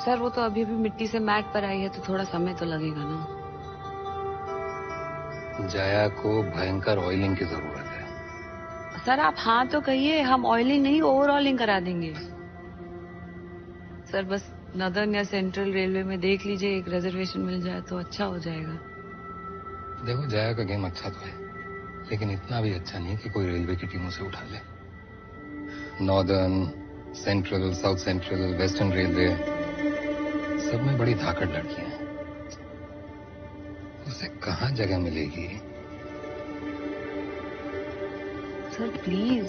सर वो तो अभी भी मिट्टी से मैट पर आई है तो थोड़ा समय तो लगेगा ना। जया को भयंकर ऑयलिंग की जरूरत है। सर आप हाँ तो कहिए, हम ऑयलिंग नहीं ओवरऑलिंग करा देंगे। सर बस नदर्न या सेंट्रल रेलवे में देख लीजिए, एक रिजर्वेशन मिल जाए तो अच्छा हो जाएगा। देखो, जया का गेम अच्छा तो है, लेकिन इतना भी अच्छा नहीं कि कोई रेलवे की टीमों से उठा ले। Northern, central, south central, western railway, सब में बड़ी धाकड़ लड़कियां हैं। उसे कहाँ जगह मिलेगी? Sir please.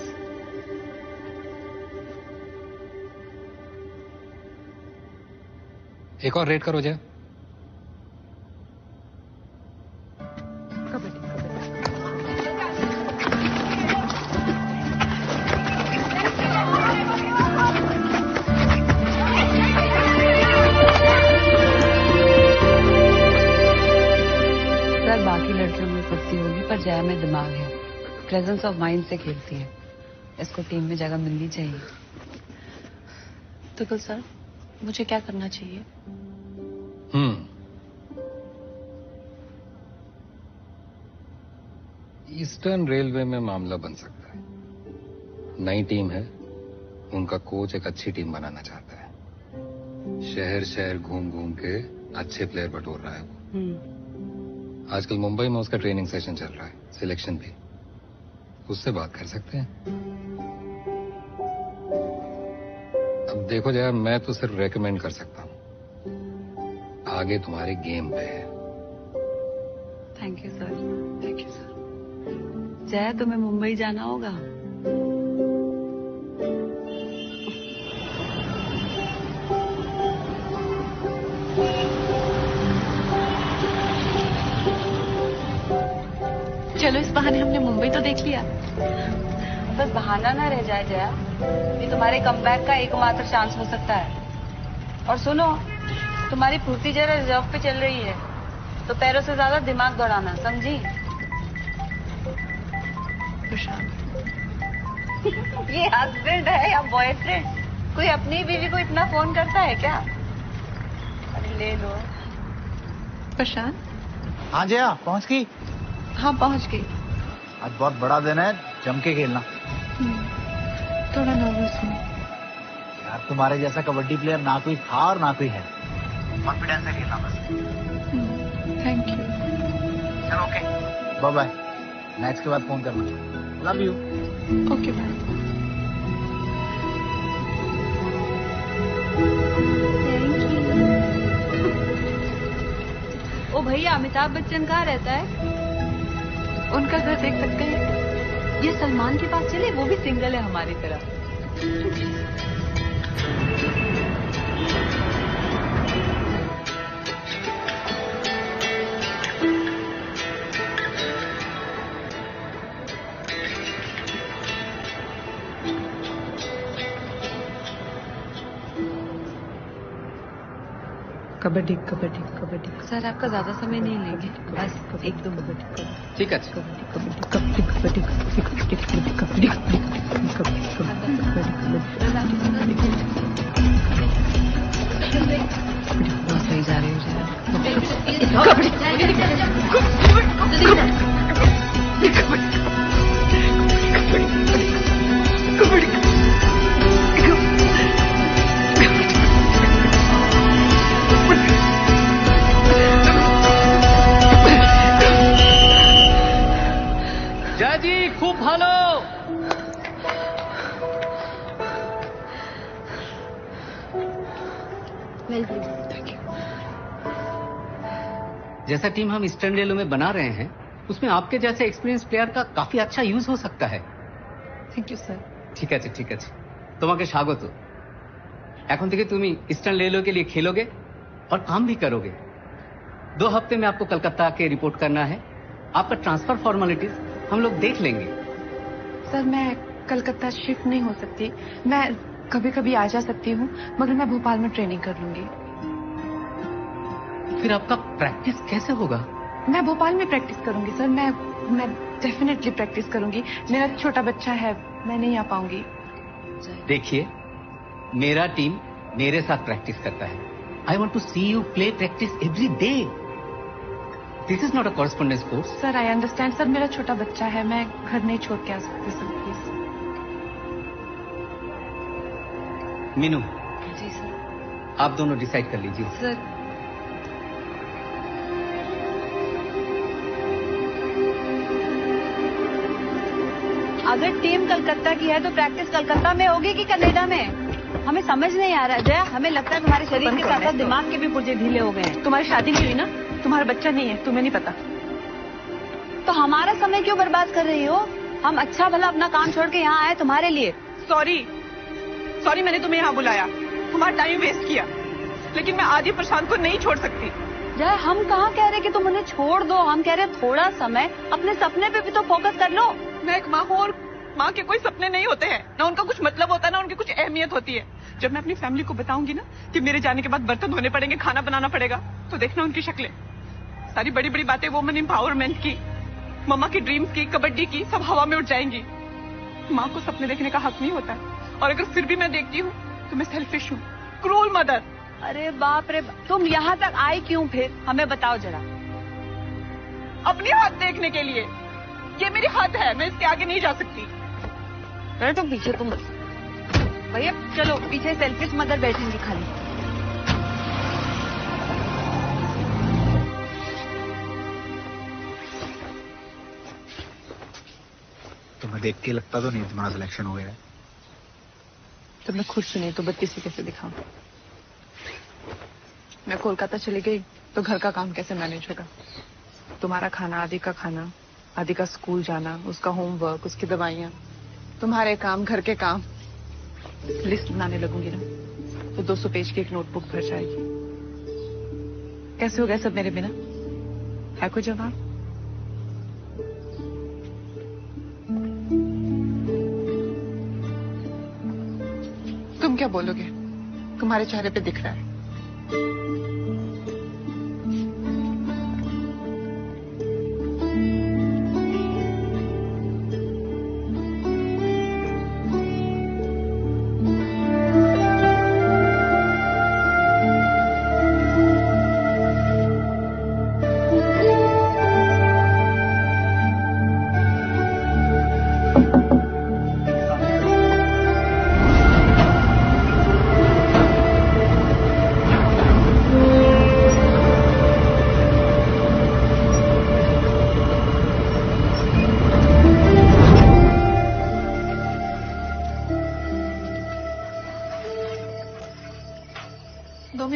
एक और रेड करो जया। बाकी लड़कियों में फुर्ती होगी पर जया में दिमाग है, प्रेजेंस ऑफ माइंड से खेलती है। इसको टीम में जगह मिलनी चाहिए। दुग्गल सर, मुझे क्या करना चाहिए? ईस्टर्न रेलवे में मामला बन सकता है। नई टीम है, उनका कोच एक अच्छी टीम बनाना चाहता है। शहर शहर घूम घूम के अच्छे प्लेयर बटोर रहा है वो। आजकल मुंबई में उसका ट्रेनिंग सेशन चल रहा है, सिलेक्शन भी। उससे बात कर सकते हैं। अब देखो जया, मैं तो सिर्फ रेकमेंड कर सकता हूँ, आगे तुम्हारे गेम पे है। Thank you sir, thank you sir. Jaya, तुम्हें मुंबई जाना होगा। चलो, इस बहाने हमने मुंबई तो देख लिया। बस बहाना ना रह जाए जया, ये तुम्हारे कमबैक का एकमात्र चांस हो सकता है। और सुनो, तुम्हारी फुर्ती जरा रिजर्व पे चल रही है, तो पैरों से ज्यादा दिमाग दौड़ाना, समझी? ये हस्बैंड है या बॉयफ्रेंड? कोई अपनी बीवी को इतना फोन करता है क्या? अरे ले लो। प्रशांत। हाँ जया, पहुंच गई? हाँ, पहुंच गई। आज बहुत बड़ा दिन है, जम के खेलना। थोड़ा नर्वस हूँ यार, तुम्हारे जैसा कबड्डी प्लेयर ना कोई था और ना कोई है। कॉन्फिडेंस से खेलना बस। Thank you. चलो ओके, बाय बाय। मैच के बाद फोन करना। Love you. Okay bye. ओ भैया, अमिताभ बच्चन कहाँ रहता है? उनका घर देख सकते हैं। ये सलमान के पास चले, वो भी सिंगल है हमारी तरह। कबड्डी कबड्डी कबड्डी। सर, आपका ज्यादा समय नहीं लेंगे, बस एक दो मिनट। ठीक है। कबड्डी कबड्डी कबड्डी कबड्डी कबड्डी कबड्डी कबड्डी बहुत सही जा रही जय जी, खूब भालो। जैसा टीम हम ईस्टर्न रेलवे में बना रहे हैं, उसमें आपके जैसे एक्सपीरियंस प्लेयर का काफी अच्छा यूज हो सकता है। Thank you sir. ঠিক আছে ঠিক আছে, তোমাকে স্বাগত। এখন থেকে তুমি ईस्टर्न रेलवे के लिए खेलोगे और काम भी करोगे। 2 हफ्ते में आपको कलकत्ता आके रिपोर्ट करना है। आपका ट्रांसफर फॉर्मेलिटीज हम लोग देख लेंगे। सर, मैं कलकत्ता शिफ्ट नहीं हो सकती। मैं कभी कभी आ जा सकती हूँ, मगर मैं भोपाल में ट्रेनिंग कर लूंगी। फिर आपका प्रैक्टिस कैसे होगा? मैं भोपाल में प्रैक्टिस करूंगी सर। मैं डेफिनेटली प्रैक्टिस करूंगी। मेरा छोटा बच्चा है, मैं नहीं आ पाऊंगी। देखिए, मेरा टीम मेरे साथ प्रैक्टिस करता है। I want to see you play practice every day. This is not a correspondence course. Sir, I understand sir, मेरा छोटा बच्चा है, मैं घर नहीं छोड़ के आ सकती सर, प्लीज। मीनू। जी सर। आप दोनों डिसाइड कर लीजिए। सर, अगर टीम कलकत्ता की है तो प्रैक्टिस कलकत्ता में होगी कि कनाडा में? हमें समझ नहीं आ रहा है जया। हमें लगता है तुम्हारे शरीर के साथ साथ दिमाग के भी पुर्जे ढीले हो गए हैं। तुम्हारी शादी नहीं हुई ना, तुम्हारा बच्चा नहीं है, तुम्हें नहीं पता। तो हमारा समय क्यों बर्बाद कर रही हो? हम अच्छा भला अपना काम छोड़ के यहाँ आए तुम्हारे लिए। सॉरी मैंने तुम्हें यहाँ बुलाया, तुम्हारा टाइम वेस्ट किया, लेकिन मैं आदि प्रशांत को नहीं छोड़ सकती। जया, हम कहाँ कह रहे कि तुम उन्हें छोड़ दो। हम कह रहे थोड़ा समय अपने सपने पे भी तो फोकस कर लो। मैं एक माँ हूँ और माँ के कोई सपने नहीं होते हैं, ना उनका कुछ मतलब होता है, ना उनकी कुछ अहमियत होती है। जब मैं अपनी फैमिली को बताऊंगी ना कि मेरे जाने के बाद बर्तन धोने पड़ेंगे, खाना बनाना पड़ेगा, तो देखना उनकी शक्लें। सारी बड़ी बड़ी बातें वुमेन एम्पावरमेंट की, मम्मा की ड्रीम्स की, कबड्डी की, सब हवा में उठ जाएंगी। माँ को सपने देखने का हक नहीं होता, और अगर फिर भी मैं देखती हूँ तो मैं सेल्फिश हूँ, क्रूल मदर। अरे बाप रे, तुम यहाँ तक आई क्यों? फिर हमें बताओ जरा। अपनी हद देखने के लिए। ये मेरी हद है, मैं इसके आगे नहीं जा सकती। तो पीछे तुम भैया चलो पीछे सेल्फिश मदर बैठेंगी खाली। तुम्हें देख के लगता तो नहीं तुम्हारा सिलेक्शन हो गया है। जब मैं खुश नहीं तो बत्ती से कैसे दिखाऊं? मैं कोलकाता चली गई तो घर का काम कैसे मैनेज होगा? तुम्हारा खाना, आदि का खाना, आदि का स्कूल जाना, उसका होमवर्क, उसकी दवाइयाँ, तुम्हारे काम, घर के काम, लिस्ट बनाने लगूंगी ना तो 200 पेज की एक नोटबुक भर जाएगी। कैसे हो गया सब मेरे बिना? है कोई जवाब? तुम क्या बोलोगे? तुम्हारे चेहरे पे दिख रहा है।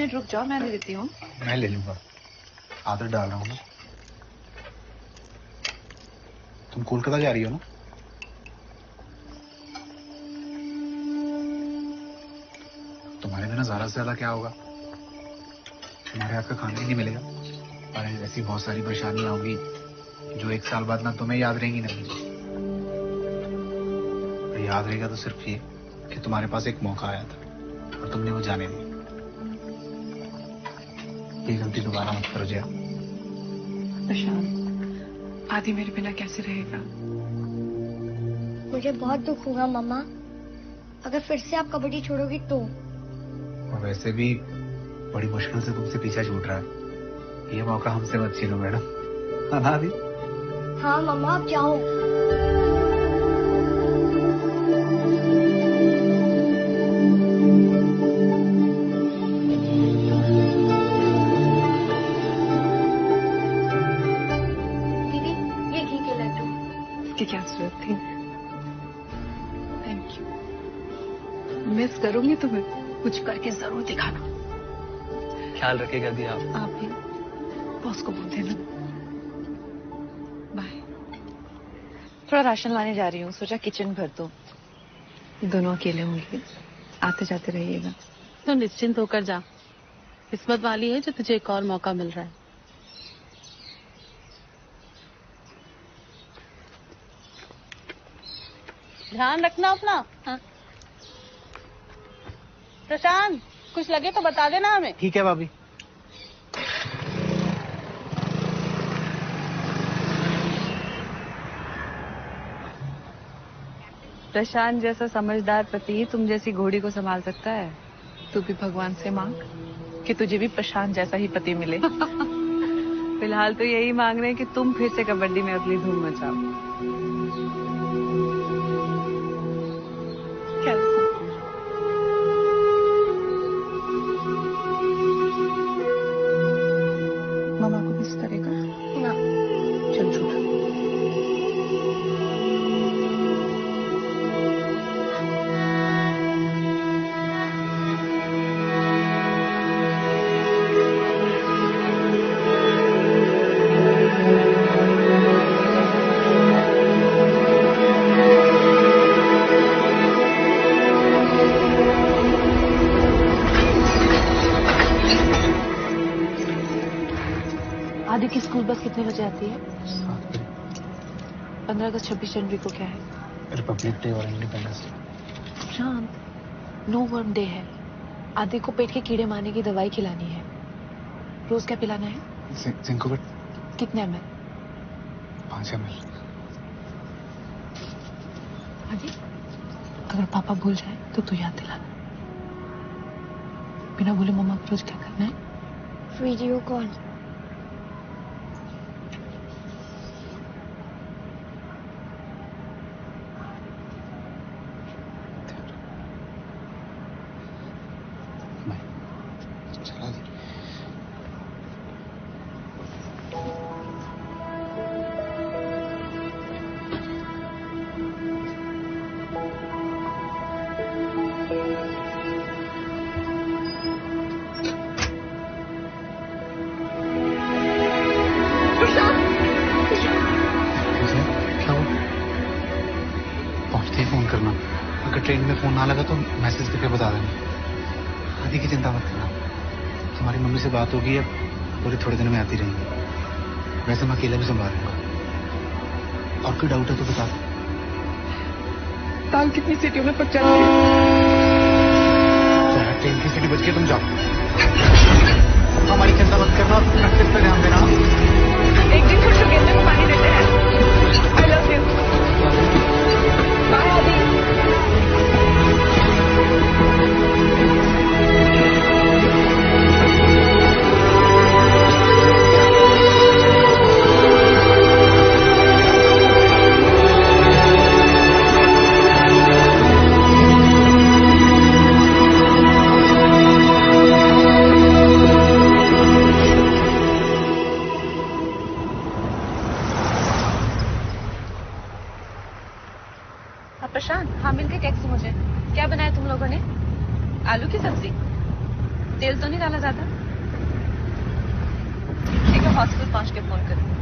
रुक जाओ, मैं ले लेती हूँ। मैं ले लूंगा, आदत डाल रहा हूँ ना। तुम कोलकाता जा रही हो ना? तुम्हारे बिना ज्यादा से ज्यादा क्या होगा? तुम्हारे हाथ का खाना ही नहीं मिलेगा और ऐसी बहुत सारी परेशानियां होंगी जो 1 साल बाद ना तुम्हें याद रहेंगी ना मुझे। याद रहेगा तो सिर्फ ये कि तुम्हारे पास एक मौका आया था और तुमने वो जाने दिया। ये गलती दोबारा मत करो जया। प्रशांत, आदि मेरे बिना कैसे रहेगा? मुझे बहुत दुख होगा मम्मा, अगर फिर से आप कबड्डी छोड़ोगी तो। और वैसे भी बड़ी मुश्किल से तुमसे पीछा छूट रहा है, ये मौका हमसे मत छीनो मैडम। है ना आदि? हाँ मम्मा, आप जाओ। की क्या जरूरत थी? Thank you. मिस करूंगी तुम्हें, कुछ करके जरूर दिखाना। ख्याल रखेगा दी आप भी बॉस को बोल देना। बाय। थोड़ा राशन लाने जा रही हूँ, सोचा किचन भर दो। दोनों अकेले होंगे, आते जाते रहिएगा। तो निश्चिंत होकर जा, किस्मत वाली है जो तुझे एक और मौका मिल रहा है। ध्यान रखना अपना। हाँ। प्रशांत, कुछ लगे तो बता देना हमें। ठीक है भाभी। प्रशांत जैसा समझदार पति तुम जैसी घोड़ी को संभाल सकता है। तू भी भगवान से मांग कि तुझे भी प्रशांत जैसा ही पति मिले। फिलहाल तो यही मांग रहे हैं कि तुम फिर से कबड्डी में अपनी धूम मचाओ। मामा को मिस करेगा ना। चल झूठा। आदि की स्कूल बस कितने बजे आती है? 15 अगस्त 26 जनवरी को क्या है? रिपब्लिक डे और इंडिपेंडेंस डे। शांत, नो वर्म डे है। आदि को पेट के कीड़े मारने की दवाई खिलानी है। रोज क्या पिलाना है? जिंकोविट। कितने ml? 5 ml। आदि, अगर पापा भूल जाए तो तू याद दिलाना। बिना बोले मम्मा को रोज क्या करना है? Video call. ट्रेन में फोन ना लगा तो मैसेज करके बता देना। आदि की चिंता मत करना, तुम्हारी मम्मी से बात होगी, अब पूरे थोड़े दिन में आती रहेंगी। वैसे मैं अकेला भी संभाल लूंगा। और कोई डाउट है तो बता दो। दाल कितनी सीटियों में पक जाती है? ट्रेन की सीटी बच के तुम जाओ। हमारी चिंता मत करना, प्रैक्टिस पे ध्यान देना। एक दिन खुश हो गेंदे में पानी देते हैं। I love you. बाय आदि। प्रशांत, हाँ मिल गई टैक्सी मुझे। क्या बनाया तुम लोगों ने? आलू की सब्जी? तेल तो नहीं डाला ज्यादा? ठीक है, हॉस्पिटल पहुंच के फोन करूँ।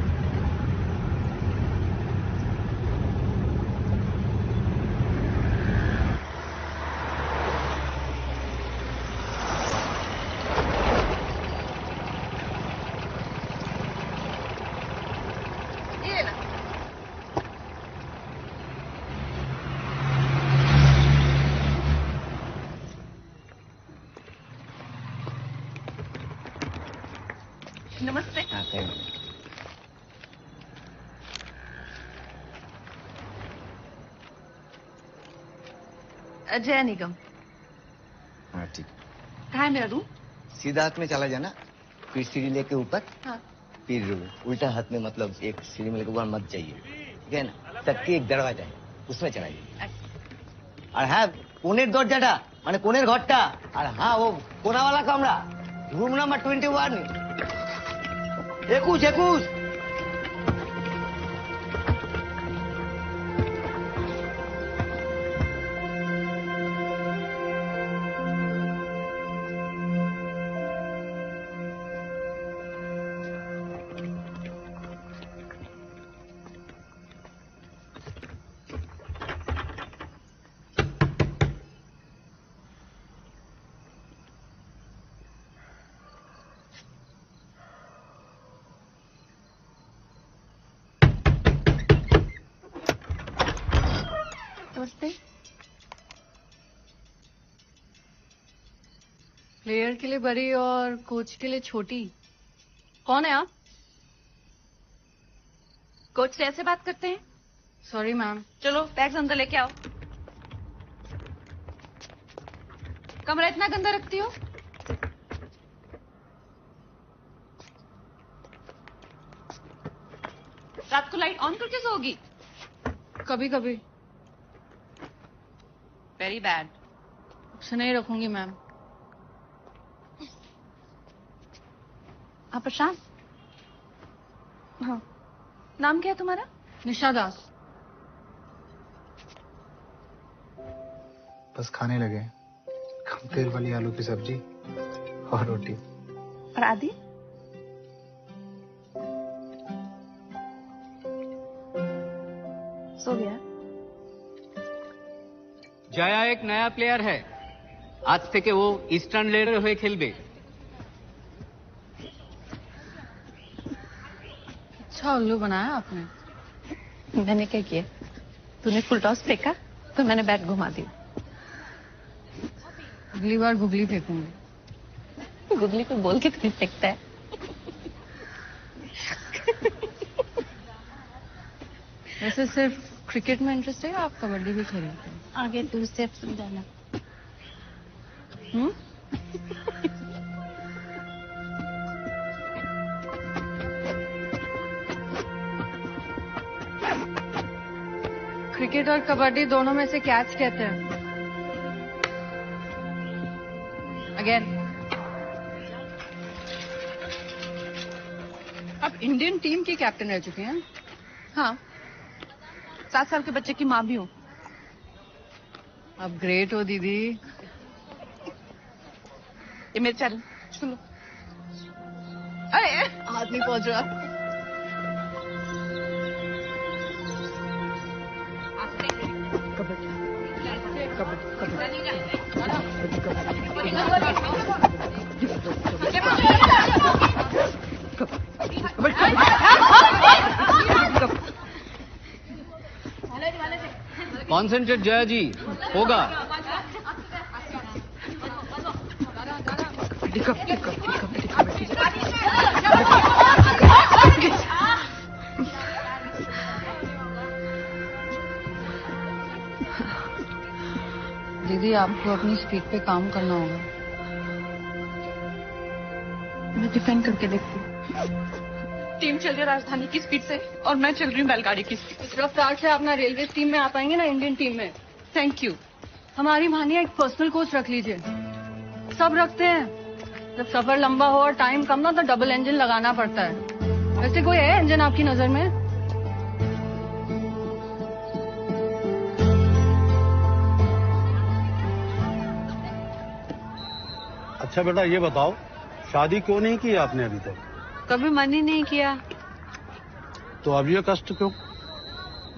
नमस्ते। अजय निगम। हाँ ठीक। कहाँ है मेरा रूम? सीधा हाथ में चला जाना, फिर सीढ़ी लेके ऊपर, हाँ। फिर उल्टा हाथ में, मतलब एक सीढ़ी में लेके ऊपर मत जाइए, ठीक है ना? सबकी एक दरवाजा है, उसमें चढ़ाइए। और हाँ, कोने दौड़ जाटा, माने कोने घट्टा, और हाँ वो कोना वाला कमरा, रूम नंबर 21। एकुश। नमस्ते। प्लेयर के लिए बड़ी और कोच के लिए छोटी। कौन है आप? कोच से ऐसे बात करते हैं? Sorry ma'am. चलो बैग्स अंदर लेके आओ। कमरा इतना गंदा रखती हो? रात को लाइट ऑन करके सोओगी? कभी कभी। Very bad. से नहीं रखूंगी मैम। हाँ प्रशांत। हाँ, नाम क्या है तुम्हारा? निशा दास। बस खाने लगे, कम तेल वाली आलू की सब्जी और रोटी। और आदि? सो गया। जया एक नया प्लेयर है, आज থেকে वो ईस्टार्न लेडर হয়ে খেলবে। अच्छा उल्लू बनाया आपने। मैंने क्या किया? तूने फुल टॉस फेंका तो मैंने बैट घुमा दी। अगली बार गुगली फेंकूंगी। गुगली को बोल के तू फेंकता है। वैसे सिर्फ क्रिकेट में इंटरेस्ट है या आप कबड्डी भी खेलते हैं? आगे दूर से समझाना। क्रिकेट और कबड्डी दोनों में से कैच कहते हैं। अगेन। आप इंडियन टीम की कैप्टन रह चुके हैं? हाँ, 7 साल के बच्चे की माँ भी हूँ। अब ग्रेट हो दीदी। ये मेरे चैनल सुनो। अरे हाथ नहीं पहुंच रहा। कॉन्सेंट्रेट जया जी, होगा। दीदी आपको अपनी स्पीड पे काम करना होगा। मैं डिफेंड करके देखती हूँ। टीम चल रही है राजधानी की स्पीड से और मैं चल रही हूँ बैलगाड़ी की स्पीड। इस रफ्तार से अपना रेलवे टीम में आ पाएंगे ना, इंडियन टीम में। Thank you. हमारी मानिए एक पर्सनल कोच रख लीजिए। सब रखते हैं, जब सफर लंबा हो और टाइम कम ना तो डबल इंजन लगाना पड़ता है। वैसे कोई है इंजन आपकी नजर में? अच्छा बेटा ये बताओ, शादी क्यों नहीं की आपने अभी तक? कभी मन ही नहीं किया। तो अब ये कष्ट क्यों?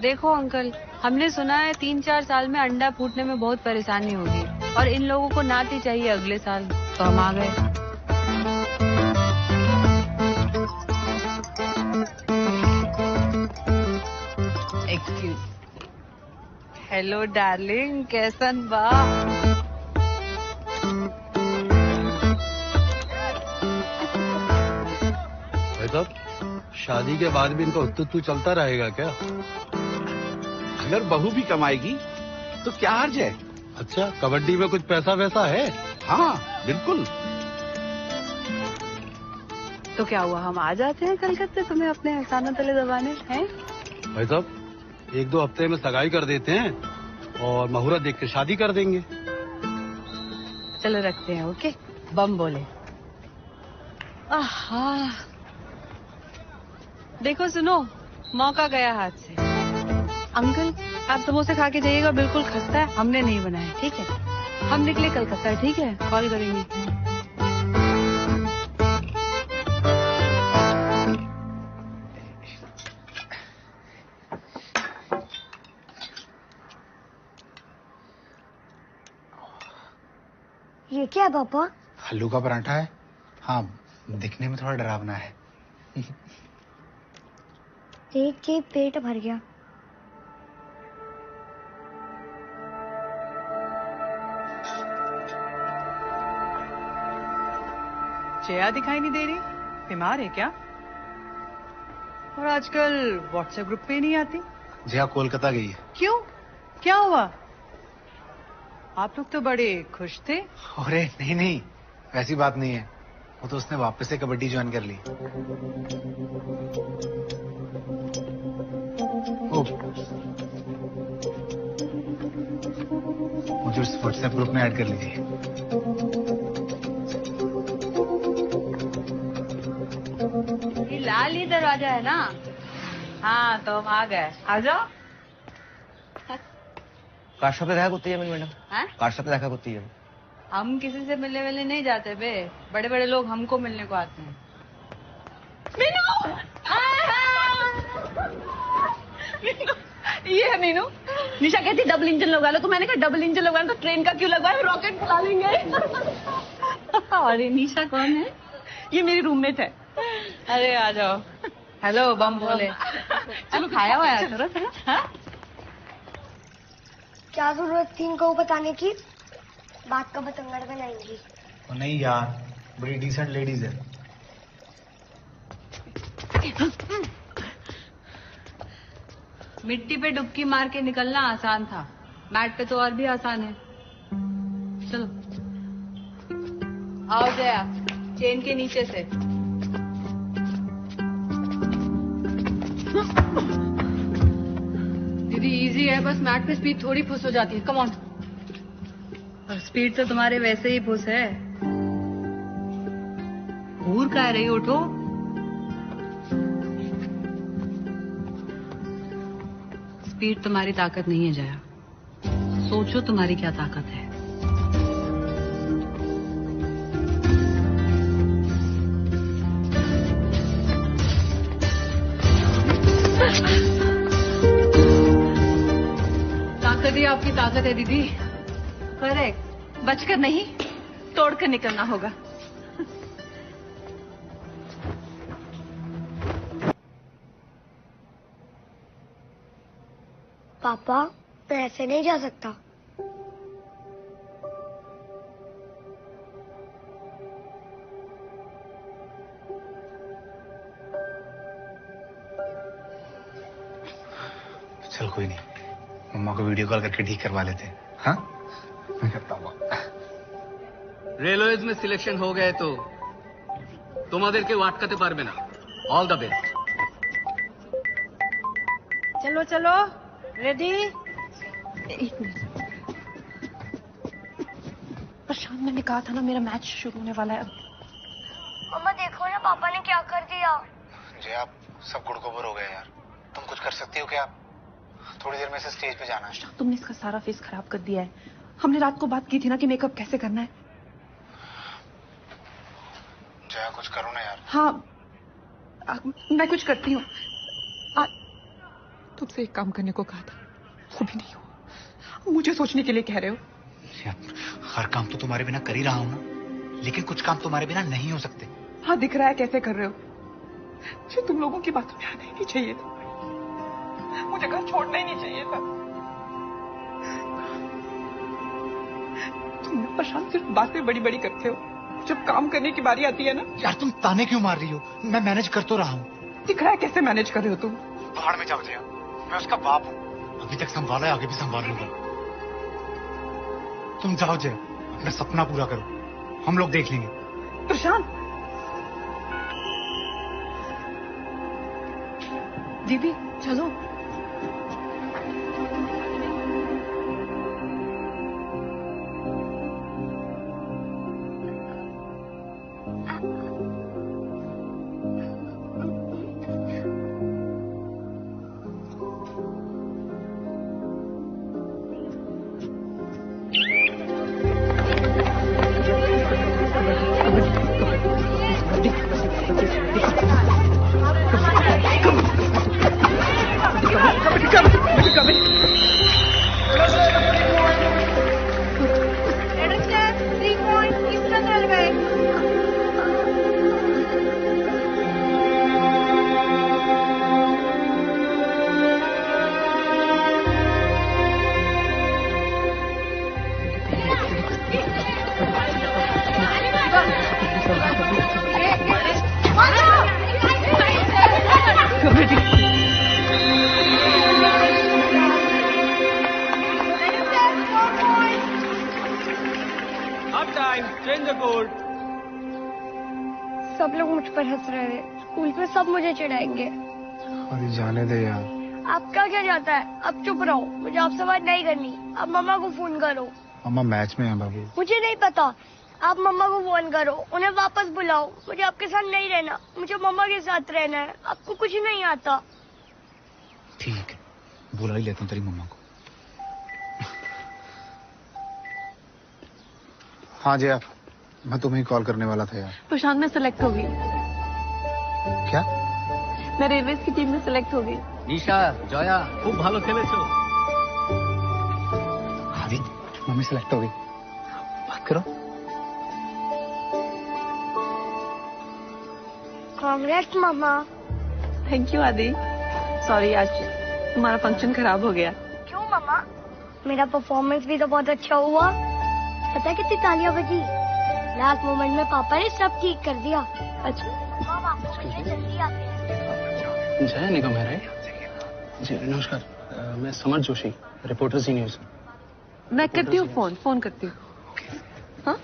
देखो अंकल, हमने सुना है 3-4 साल में अंडा फूटने में बहुत परेशानी होगी और इन लोगों को नाती चाहिए अगले साल, तो हम आ गए। एक्सक्यूज। हेलो डार्लिंग, कैसन बा? साहब, शादी के बाद भी इनका उत्तु चलता रहेगा क्या? अगर बहू भी कमाएगी तो क्या हर्ज है? अच्छा, कबड्डी में कुछ पैसा वैसा है? हाँ बिल्कुल। तो क्या हुआ, हम आ जाते हैं कलकत्ते तुम्हें अपने एहसानों तले दबाने हैं? भाई साहब, 1-2 हफ्ते में सगाई कर देते हैं और मुहूर्त देख के शादी कर देंगे। चलो रखते हैं, ओके? बम बोले। आहा, देखो सुनो, मौका गया हाथ से। अंकल, आप समोसे खा के जाइएगा, बिल्कुल खस्ता है, हमने नहीं बनाया, ठीक है? हम निकले कलकत्ता, ठीक है? कॉल करेंगे। ये क्या है पापा? आलू का पराठा है। हाँ, दिखने में थोड़ा डरावना है। देख के पेट भर गया। जया दिखाई नहीं दे रही, बीमार है क्या? और आजकल व्हाट्सएप ग्रुप पे नहीं आती। जया कोलकाता गई है। क्यों, क्या हुआ? आप लोग तो बड़े खुश थे। अरे नहीं नहीं, ऐसी बात नहीं है। वो तो उसने वापस से कबड्डी ज्वाइन कर ली। मुझे उस व्हाट्सएप ग्रुप में ऐड कर लीजिए। ये लाल ही दरवाजा है ना? हाँ, तो हम आ गए। आ जाओ। কার সাথে দেখা করতে যাবেন ম্যাডাম? हैं? কার সাথে দেখা করতে যাবেন? हम किसी से मिलने वेलने नहीं जाते बे, बड़े बड़े लोग हमको मिलने को आते हैं। मीनू! ये है मीनू। निशा कहती डबल इंजन लगा लो, तो मैंने कहा डबल इंजन लगवाना तो ट्रेन का क्यों लगवाए, रॉकेट चला लेंगे। अरे निशा कौन है? ये मेरी रूममेट है। अरे आ जाओ। हेलो बम बोले। चलो खाया हुआ है, करो चलो। हाँ? क्या जरूरत थी इनको बताने की? बात का बतंगड़ बनाएंगी। नहीं यार, बड़ी डिसेंट लेडीज है। मिट्टी पे डुबकी मार के निकलना आसान था, मैट पे तो और भी आसान है। चलो आओ जया, चेन के नीचे से। दीदी इजी है, बस मैट पे स्पीड थोड़ी फुस हो जाती है। Come on. और स्पीड तो तुम्हारे वैसे ही फुस है। घूर का रही, उठो। स्पीड तुम्हारी ताकत नहीं है जया, सोचो तुम्हारी क्या ताकत है। ताकत ही आपकी ताकत है दीदी। करेक्ट, बचकर नहीं तोड़कर निकलना होगा। पापा, मैं ऐसे नहीं जा सकता। चल कोई नहीं, मम्मा को वीडियो कॉल करके ठीक करवा लेते हैं। हाँ, मैं करता हूँ। রেলওয়েজ में सिलेक्शन हो गए तो তোমাদেরকে আটকাতে পারবে না। All the best. चलो चलो, रेडी। एक मिनट, प्रशांत, मैंने कहा था ना मेरा मैच शुरू होने वाला है अब। मम्मा देखो ना, पापा ने क्या कर दिया। जय, आप सब गुड़गोबर हो गए यार। तुम कुछ कर सकती हो क्या? थोड़ी देर में से स्टेज पे जाना है। तुमने इसका सारा फेस खराब कर दिया है। हमने रात को बात की थी ना कि मेकअप कैसे करना है। जया, कुछ करो ना यार। हाँ, मैं कुछ करती हूँ। तुमसे एक काम करने को कहा था, वो भी नहीं हुआ। मुझे सोचने के लिए कह रहे हो। हर काम तो तुम्हारे बिना कर ही रहा हूँ ना, लेकिन कुछ काम तुम्हारे बिना नहीं हो सकते। हाँ, दिख रहा है कैसे कर रहे हो। मुझे तुम लोगों की बातों में आना ही नहीं चाहिए था। मुझे घर छोड़ना ही नहीं चाहिए था। तुम प्रशांत सिर्फ बातें बड़ी बड़ी करते हो, जब काम करने की बारी आती है ना। यार तुम ताने क्यों मार रही हो? मैं मैनेज कर तो रहा हूँ। दिख रहा है कैसे मैनेज कर रहे हो तुम। पहाड़ में जाओ जया, मैं उसका बाप हूँ। अभी तक संभाला है, आगे भी संभाल लूंगा। तुम जाओ जया, अपना सपना पूरा करो, हम लोग देख लेंगे। प्रशांत, दीदी चलो। सब लोग मुझ पर हंस रहे हैं। स्कूल पे सब मुझे चिढ़ाएंगे। अरे जाने दे यार। आपका क्या जाता है? अब चुप रहो, मुझे आपसे बात नहीं करनी। आप मम्मा को फोन करो। मम्मा मैच में है बाबू। मुझे नहीं पता, आप मम्मा को फोन करो, उन्हें वापस बुलाओ। मुझे आपके साथ नहीं रहना, मुझे मम्मा के साथ रहना है। आपको कुछ नहीं आता। ठीक है, बुला ही लेता हूँ तेरी मम्मा को। हाँ जया, मैं तुम्हें कॉल करने वाला था यार। प्रशांत, मैं सिलेक्ट हो गई। क्या? मैं रेलवेज की टीम में सिलेक्ट हो गई। निशा, जया, खूब ভালো খেলেছো। आदि, मम्मी सिलेक्ट हो गई। बात करो। कांग्रेस मम्मा। थैंक यू आदि। सॉरी, आज तुम्हारा फंक्शन खराब हो गया। क्यों मम्मा? मेरा परफॉर्मेंस भी तो बहुत अच्छा हुआ। पता है कितनी तालियां बजी? लास्ट मोमेंट में पापा ने सब ठीक कर दिया। अच्छा, मामा जल्दी आते हैं। जया निगम है राइट? जी नमस्कार, मैं समर जोशी, रिपोर्टर जी न्यूज। मैं करती हूँ फोन करती हूँ। हाँ,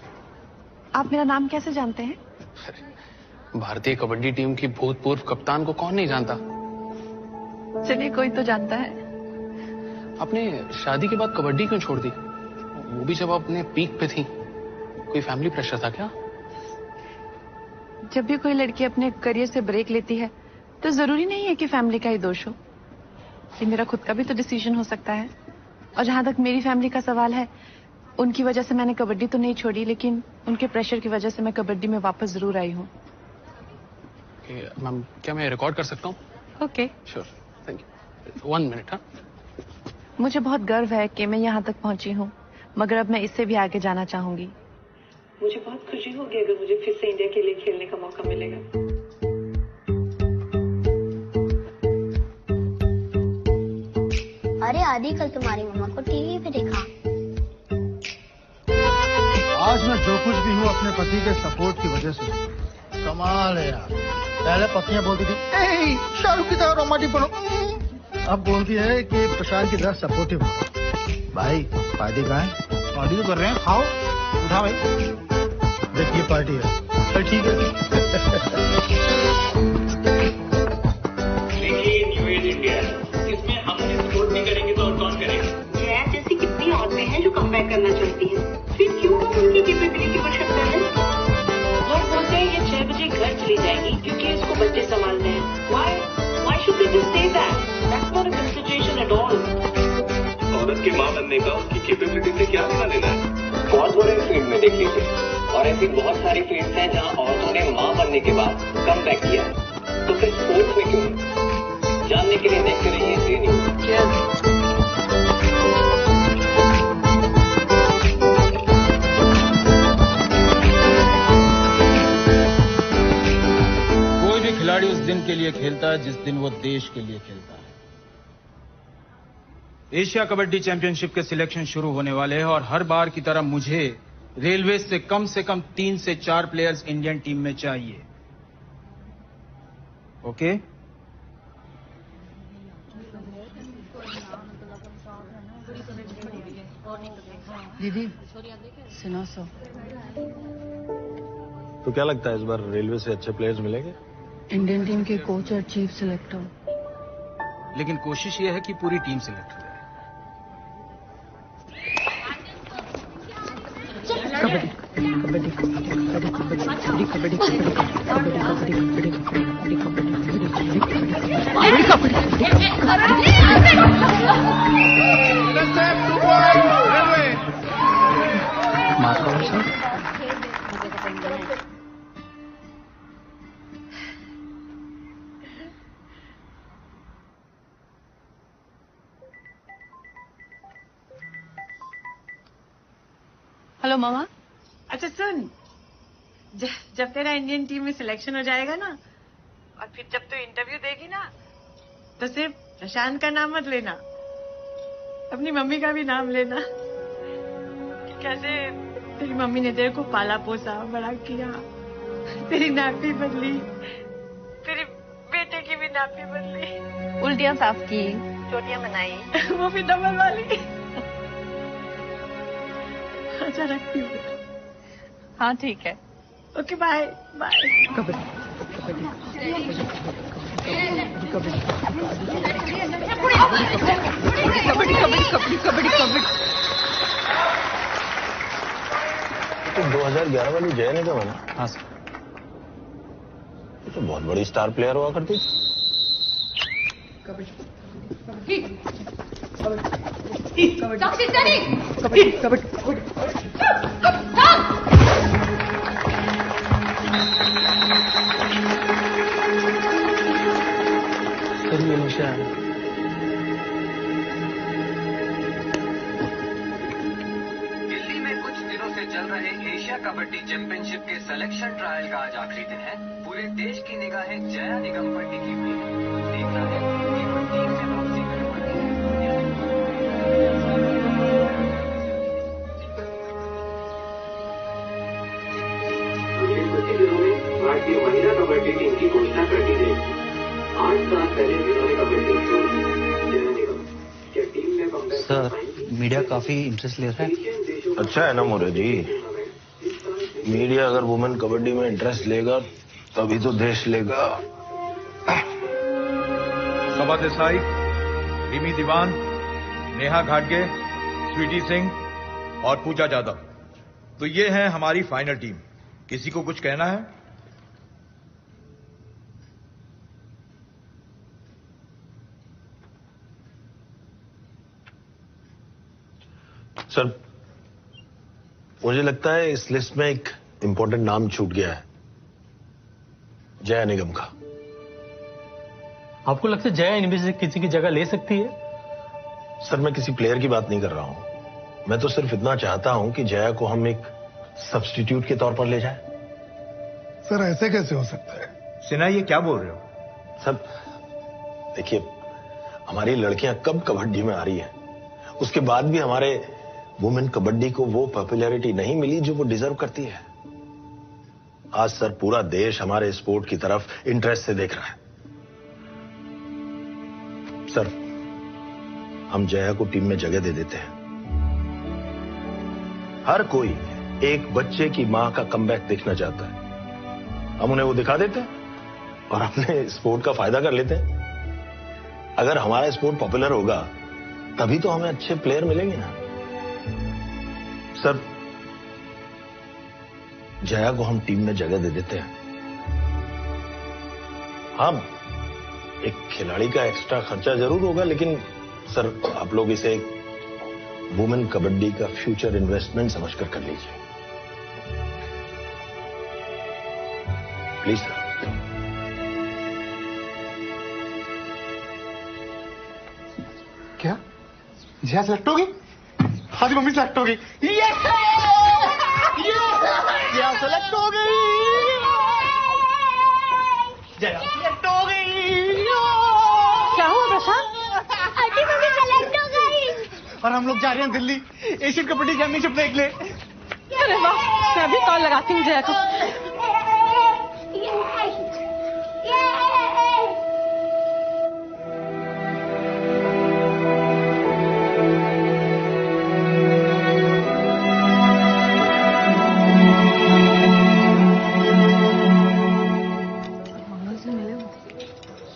आप मेरा नाम कैसे जानते हैं? भारतीय कबड्डी टीम की भूतपूर्व कप्तान को कौन नहीं जानता। चलिए, कोई तो जानता है। आपने शादी के बाद कबड्डी क्यों छोड़ दी? वो भी जब आप अपने पीक पे थी। कोई फैमिली प्रेशर था क्या? जब भी कोई लड़की अपने करियर से ब्रेक लेती है तो जरूरी नहीं है कि फैमिली का ही दोष हो। ये मेरा खुद का भी तो डिसीजन हो सकता है। और जहां तक मेरी फैमिली का सवाल है, उनकी वजह से मैंने कबड्डी तो नहीं छोड़ी, लेकिन उनके प्रेशर की वजह से मैं कबड्डी में वापस जरूर आई हूँ। मैम, क्या मैं रिकॉर्ड कर सकता हूँ? Okay, sure, thank you. 1 minute. हाँ, मुझे बहुत गर्व है कि मैं यहाँ तक पहुंची हूँ। मगर अब मैं इससे भी आगे जाना चाहूंगी। मुझे बहुत खुशी होगी अगर मुझे फिर से इंडिया के लिए खेलने का मौका मिलेगा। अरे आदि, कल तुम्हारी मम्मा को टीवी पे देखा। आज मैं जो कुछ भी हूँ अपने पति के सपोर्ट की वजह से। कमाल है यार। पहले पत्नियां बोलती थी शाहरुख की तरह रोमांटिक बनो, अब बोलती है कि प्रशांत की तरह सपोर्टिव हो। भाई पार्टी कहाँ है? पार्टी तो कर रहे हैं, खाओ, उठा भाई। देखिए पार्टी है। ठीक है। देखिए न्यू एज इंडिया, इसमें हम सपोर्ट नहीं करेंगे तो और कौन करेगा? जया जैसी कितनी औरतें हैं जो कमबैक करना चाहती हैं, फिर क्यों हम उनकी कैपेबिलिटी पर शक कर रहे हैं? लोग बोलते हैं ये 6 बजे घर चली जाएगी क्योंकि इसको बच्चे संभालने हैं। Why should they just say that? That's not a consideration at all. औरत के मां बनने का उसकी कैपेबिलिटी से क्या लेना देना है? बहुत बड़े फील्ड में देख लीजिए, और ऐसी बहुत सारी फील्ड्स हैं जहां औरतों ने मां बनने के बाद कम बैक किया है। तो फिर स्पोर्ट्स में क्यों नहीं? जानने के लिए देखते रहिए जी न्यूज़। कोई भी खिलाड़ी उस दिन के लिए खेलता है जिस दिन वो देश के लिए खेलता है। एशिया कबड्डी चैंपियनशिप के सिलेक्शन शुरू होने वाले हैं और हर बार की तरह मुझे रेलवे से कम 3 से 4 प्लेयर्स इंडियन टीम में चाहिए। ओके? दीदी सुनो सो। तो क्या लगता है इस बार रेलवे से अच्छे प्लेयर्स मिलेंगे? इंडियन टीम के कोच और चीफ सिलेक्टर। लेकिन कोशिश ये है कि पूरी टीम सिलेक्ट हो जाए। कबड्डी हेलो मामा। अच्छा सुन, जब तेरा इंडियन टीम में सिलेक्शन हो जाएगा ना, और फिर जब तू इंटरव्यू देगी ना, तो सिर्फ प्रशांत का नाम मत लेना, अपनी मम्मी का भी नाम लेना। कैसे तेरी मम्मी ने तेरे को पाला पोसा, बड़ा किया, तेरी नापी बदली, तेरे बेटे की भी नापी बदली, उल्टियां साफ की, चोटियां बनाई, वो भी डबल वाली। अच्छा रखती हूँ। हाँ ठीक है। Okay bye bye. तो 2011 वाली जय निगम है ना? हाँ सर। तो बहुत बड़ी स्टार प्लेयर हुआ करती थी। दिल्ली में कुछ दिनों से चल रहे एशिया कबड्डी चैंपियनशिप के सिलेक्शन ट्रायल का आज आखिरी दिन है। पूरे देश की निगाहें जया निगम पर टिकी हुई है। देखना है कि वो टीम से वापसी कर पाती है। अगले कुछ दिनों में भारतीय महिला कबड्डी टीम की घोषणा कर दी गई। 8 साल पहले जिन्होंने कबड्डी छोड़ी, जया निगम क्या टीम में कमबैक कर पाएंगी? मीडिया काफी इंटरेस्ट ले रहा है। अच्छा है ना मोरे जी, मीडिया अगर वुमेन कबड्डी में इंटरेस्ट लेगा तभी तो देश लेगा। सबा देसाई, रिमी दीवान, नेहा घाटगे, स्वीटी सिंह और पूजा जादव, तो ये है हमारी फाइनल टीम। किसी को कुछ कहना है? सर, मुझे लगता है इस लिस्ट में एक इंपॉर्टेंट नाम छूट गया है, जया निगम का। आपको लगता है जया इनमें से किसी की जगह ले सकती है? सर, मैं किसी प्लेयर की बात नहीं कर रहा हूं, मैं तो सिर्फ इतना चाहता हूं कि जया को हम एक सब्स्टिट्यूट के तौर पर ले जाएं। सर ऐसे कैसे हो सकता है? सिन्हा ये क्या बोल रहे हो? सर देखिए, हमारी लड़कियां कब कबड्डी में आ रही हैं, उसके बाद भी हमारे वुमेन कबड्डी को वो पॉपुलैरिटी नहीं मिली जो वो डिजर्व करती है। आज सर पूरा देश हमारे स्पोर्ट की तरफ इंटरेस्ट से देख रहा है। सर हम जया को टीम में जगह दे देते हैं। हर कोई एक बच्चे की मां का कमबैक देखना चाहता है। हम उन्हें वो दिखा देते हैं और अपने स्पोर्ट का फायदा कर लेते हैं। अगर हमारा स्पोर्ट पॉपुलर होगा तभी तो हमें अच्छे प्लेयर मिलेंगे ना। सर जया को हम टीम में जगह दे देते हैं। हम एक खिलाड़ी का एक्स्ट्रा खर्चा जरूर होगा, लेकिन सर आप लोग इसे एक वुमेन कबड्डी का फ्यूचर इन्वेस्टमेंट समझकर कर लीजिए प्लीज सर। क्या जया सेलेक्ट होगी? हाँ जी मम्मी सेलेक्ट होगी। जया सेलेक्ट हो गई। जया सेलेक्ट हो गई। क्या हुआ प्रशांत? आंटी मम्मी सेलेक्ट हो गई। और हम लोग जा रहे हैं दिल्ली एशियन कबड्डी चैंपियनशिप देख ले। अरे वाह, मैं भी कॉल लगाती हूँ जया को।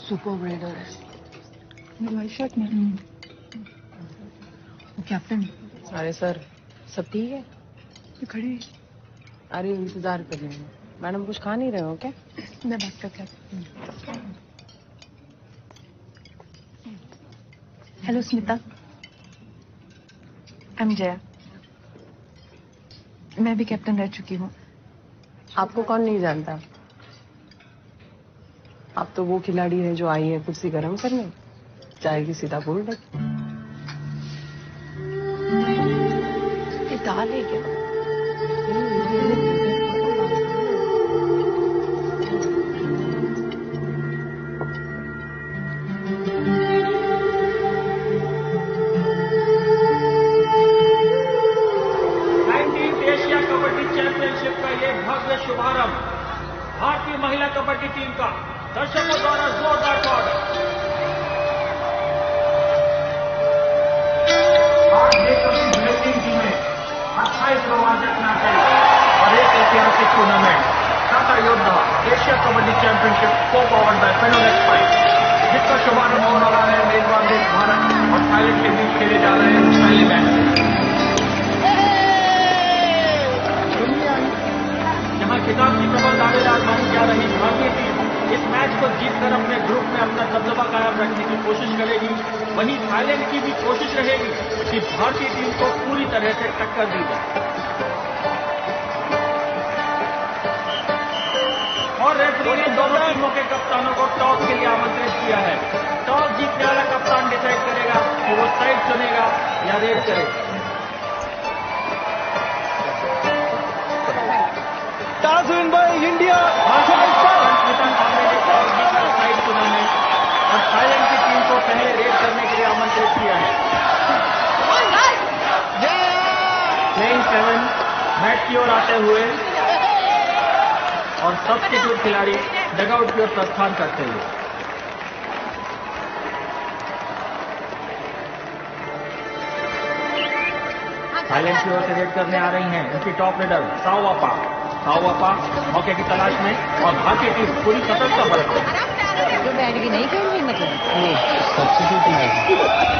सुपर रेडर है वाइट शर्ट में। वो कैप्टन। अरे सर सब ठीक है? ये खड़ी है। अरे इंतजार कर रही हूँ। मैडम कुछ खा नहीं रहे हो क्या? मैं बात करके hello Smita, I am Jaya. मैं भी कैप्टन रह चुकी हूँ। आपको कौन नहीं जानता? आप तो वो खिलाड़ी है जो आई है कुर्सी गर्म करने, जाएगी सीधा बोल रही। ये दाल है क्या? एशिया कबड्डी चैंपियनशिप का ये भव्य शुभारंभ भारतीय महिला कबड्डी टीम का दर्शकों द्वारा जोरदार स्वागत। आज देश की बेहतरीन टीमें 28 रोमांचक मैचें और एक ऐतिहासिक टूर्नामेंट टाटा योद्धा एशिया कबड्डी चैंपियनशिप को पावर्ड बाय फेनोलेक्स फाइट, जिसका शुभारंभ होने वाला है मेजबान देश भारत और थाईलैंड के बीच खेले जा रहे हैं पहले मैच। यहाँ खिताब की प्रबल दावेदार मानी जा रही भारतीय टीम इस मैच को जीतकर अपने ग्रुप में अपना दबदबा कायम रखने की कोशिश करेगी। वहीं थाईलैंड की भी कोशिश रहेगी कि भारतीय टीम को पूरी तरह से टक्कर दी जाए। और रेफरी ने दोनों टीमों के कप्तानों को टॉस के लिए आमंत्रित किया है। टॉस जीतने वाला कप्तान डिसाइड करेगा कि वो साइड चुनेगा या रेड करेगा। Toss win by India. Side चुना है और थाईलैंड की टीम को पहले रेड करने के लिए आमंत्रित किया है। प्लेइंग 7 मैच की ओर आते हुए और सब्स्टिट्यूट खिलाड़ी डगआउट की ओर प्रस्थान करते हुए। थाईलैंड की ओर से रेड करने आ रही हैं इनकी टॉप रेडर साओवापा मौके की तलाश में और भारतीय टीम पूरी सतर्कता बरतती है। तो बैठ के नहीं खेल रही मतलब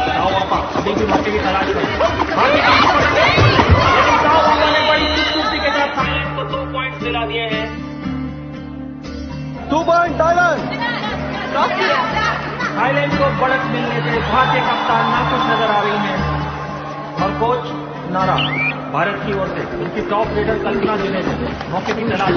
साओवापा अभी भी मौके की तलाश में। भारतीय टीम लेकिन साओवापा ने बड़ी खूबसूरती के साथ थाईलैंड को 2 पॉइंट दिला दिए हैं। 2 पॉइंट थाईलैंड को बढ़त मिलने से भारतीय कप्तान नाखुश नजर आ रही हैं और कोच नाराज। भारत की ओर से उनकी टॉप रेडर कल्पना जुनेजा मौके की तलाश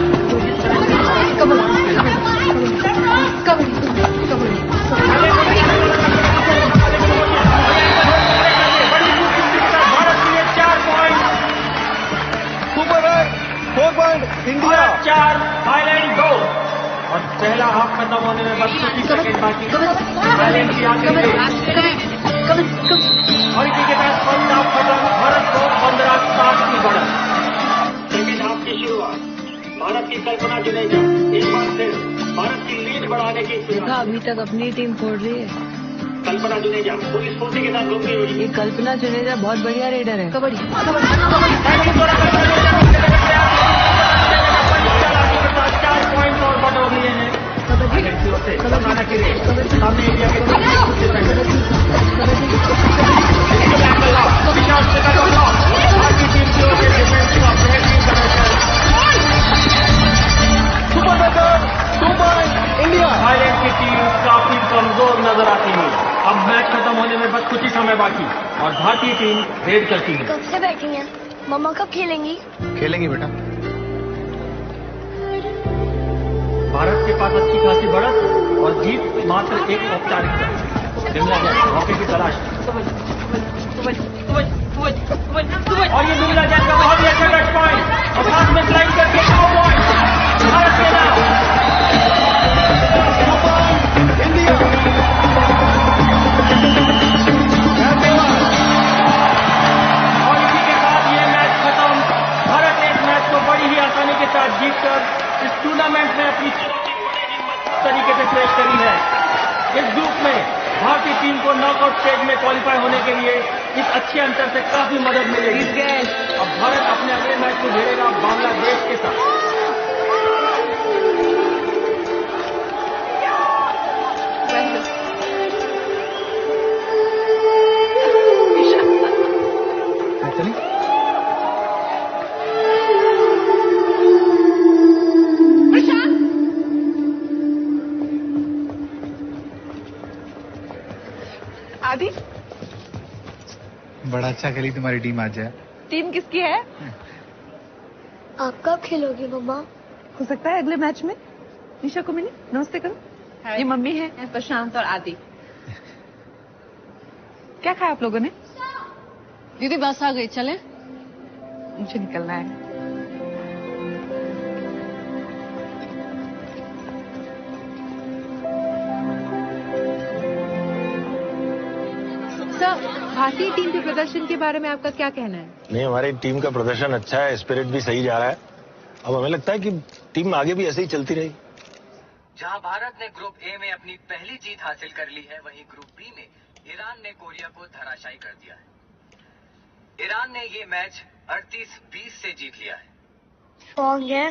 भारत के लिए 4 पहला हाफ खत्म होने में बस 50 सेकंड बाकी। बैलेंस की आखिरी और इसी के साथ फर्स्ट हाफ खत्म, भारत को 15-7 की बढ़त। सेकंड हाफ की शुरुआत, भारत की कल्पना जुनेजा एक बार फिर भारत की लीड बढ़ाने की देखा, अभी तक अपनी टीम फोड़ रही है। कल्पना जुनेजा पूरी स्फूर्ति के साथ घूमती हुई। ये कल्पना जुनेजा बहुत बढ़िया रेडर है। कबड्डी 4 पॉइंट और बढ़ लिए हैं। कल्पना की रेस सामने इंडिया के भारतीय टीम की ओर से डिफेंस का बेहतरीन प्रदर्शन। इंडिया थाईलैंड की टीम काफी कमजोर नजर आती है। अब मैच खत्म होने में बस कुछ ही समय बाकी और भारतीय टीम रेड करती है। कब से बैठी हैं? मम्मा कब खेलेंगी? खेलेंगी बेटा। भारत के पास अच्छी खासी बढ़त और जीत मात्र एक औपचारिकता। शिमला जैन मौके की तलाश और ये शिमला जैन का बहुत ही अच्छा टच पॉइंट और हाथ में स्लाइड करके भारत के नाम और इसी के साथ ये मैच खत्म। भारत ने इस मैच को बड़ी ही आसानी के साथ जीतकर इस टूर्नामेंट में अपनी तरीके से पेश करी है। इस ग्रुप में भारतीय टीम को नॉकआउट स्टेज में क्वालिफाई होने के लिए इस अच्छे अंतर से काफी मदद मिलेगी। अब भारत अपने अगले मैच को भिड़ेगा बांग्लादेश के साथ। आदि, बड़ा अच्छा खेली तुम्हारी टीम आज है। टीम किसकी है? आप कब खेलोगे मम्मा? हो सकता है अगले मैच में। निशा को मिली, नमस्ते करो। ये मम्मी है, प्रशांत और आदि। क्या खाया आप लोगों ने? दीदी बस आ गई, चले? मुझे निकलना है। भारतीय टीम के प्रदर्शन के बारे में आपका क्या कहना है? नहीं, हमारी टीम का प्रदर्शन अच्छा है, स्पिरिट भी सही जा रहा है। अब हमें लगता है कि टीम आगे भी ऐसे ही चलती रही। जहां भारत ने ग्रुप ए में अपनी पहली जीत हासिल कर ली है, वहीं ग्रुप बी में ईरान ने कोरिया को धराशायी कर दिया है। ईरान ने ये मैच 38-20 से जीत लिया है। स्ट्रॉन्ग है।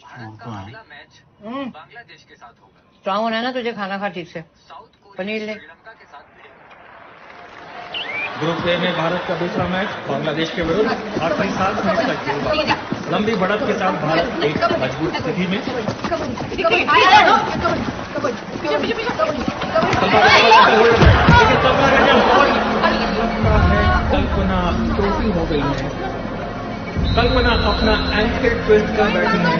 भारत का अगला मैच बांग्लादेश के साथ होगा। स्ट्रांग होना है ना तुझे, खाना खा ठीक से। पनीर ले। श्रीलंका के साथ ग्रुप ए में भारत का दूसरा मैच बांग्लादेश के विरुद्ध आखिरी 7 मिनट तक होगा। लंबी बढ़त के साथ भारत एक मजबूत स्थिति में। कल्पना ट्रोफी हो गई है। कल्पना अपना एंकर ट्विस्ट कर बैठी है।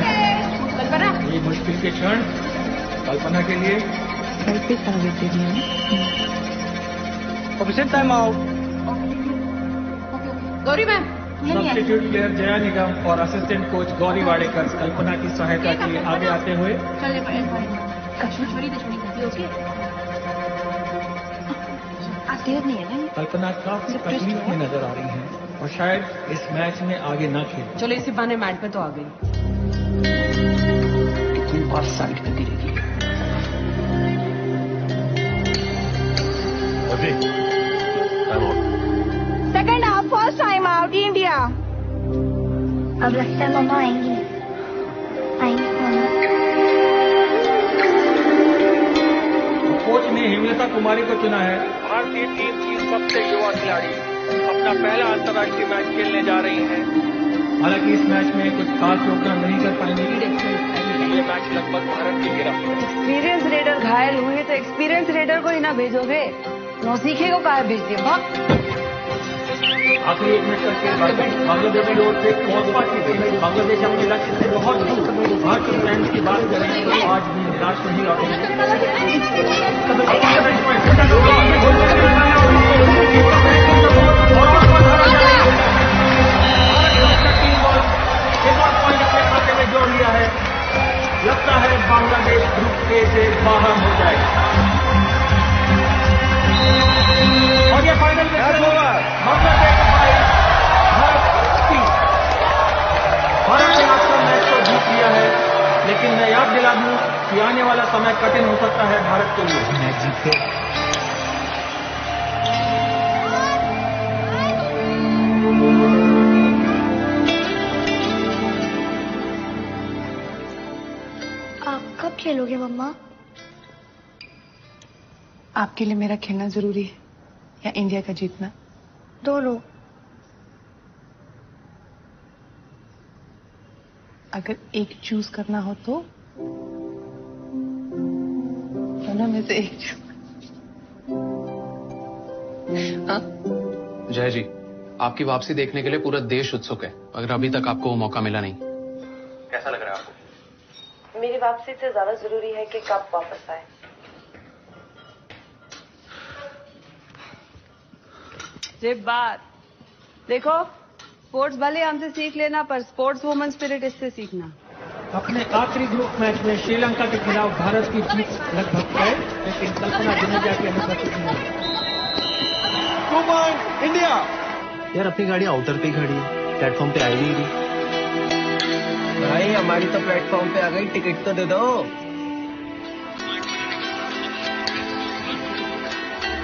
ये मुश्किल के क्षण कल्पना के लिए। Official time out. Gauri ma'am, substitute player Jaya Nigam और असिस्टेंट कोच गौरी वाडेकर कल्पना की सहायता के लिए आगे आते हुए कल्पना काफी तकलीफ में नजर आ रही है और शायद इस मैच में आगे न खेले। चलो इसी बहाने मैट पे तो आ गई। कितनी बार साइड में गिरेगी। Second half first time out India. अब लगता है मम्मा आएंगी। कोच ने हेमलता कुमारी को चुना है। भारतीय टीम की सबसे युवा खिलाड़ी अपना पहला अंतर्राष्ट्रीय मैच खेलने जा रही हैं। हालांकि इस मैच में कुछ खास योगदान नहीं कर पाएंगे। ये मैच लगभग भारत की गिरफ्त है। एक्सपीरियंस रेडर घायल हुए तो एक्सपीरियंस रेडर को ही ना भेजोगे, नौसीखे को कहा भेज दिया। आखिरी 1 मिनट तक बांग्लादेश की ओर से पहुंच की गई। बांग्लादेश अपने लक्ष्य से बहुत दूर। भारतीय फैंस की बात करें तो आज भी निराश नहीं एक और पॉइंट अपने खाते में जोड़ लिया है। लगता है बांग्लादेश ग्रुप बाहर हो जाएगा। और ये फाइनल बांग्लादेश 22, भारत 30। भारत ने आपका मैच तो जीत लिया है, लेकिन मैं याद दिला दूं कि आने वाला समय कठिन हो सकता है भारत के लिए। मैच जीत के आप कब खेलोगे मम्मा? आपके लिए मेरा खेलना जरूरी है या इंडिया का जीतना? दोनों। अगर एक चूज करना हो तो दोनों में से एक चूज। हाँ? जय जी, आपकी वापसी देखने के लिए पूरा देश उत्सुक है, अगर अभी तक आपको वो मौका मिला नहीं। कैसा लग रहा है आपको? मेरी वापसी से ज्यादा जरूरी है कि कब वापस आए। सिर्फ बात देखो, स्पोर्ट्स भले हमसे सीख लेना, पर स्पोर्ट्स वुमन स्पिरिट इससे सीखना। अपने आखिरी ग्रुप मैच में श्रीलंका के खिलाफ भारत की जीत लगभग तय, लेकिन कल्पना जडेजा की अनुपस्थिति में 2 पॉइंट इंडिया। यार अपनी गाड़ी आउटर पे ही खड़ी है, प्लेटफॉर्म पे आई नहीं रही। भाई हमारी तो प्लेटफॉर्म पे आ गई, टिकट तो दे दो।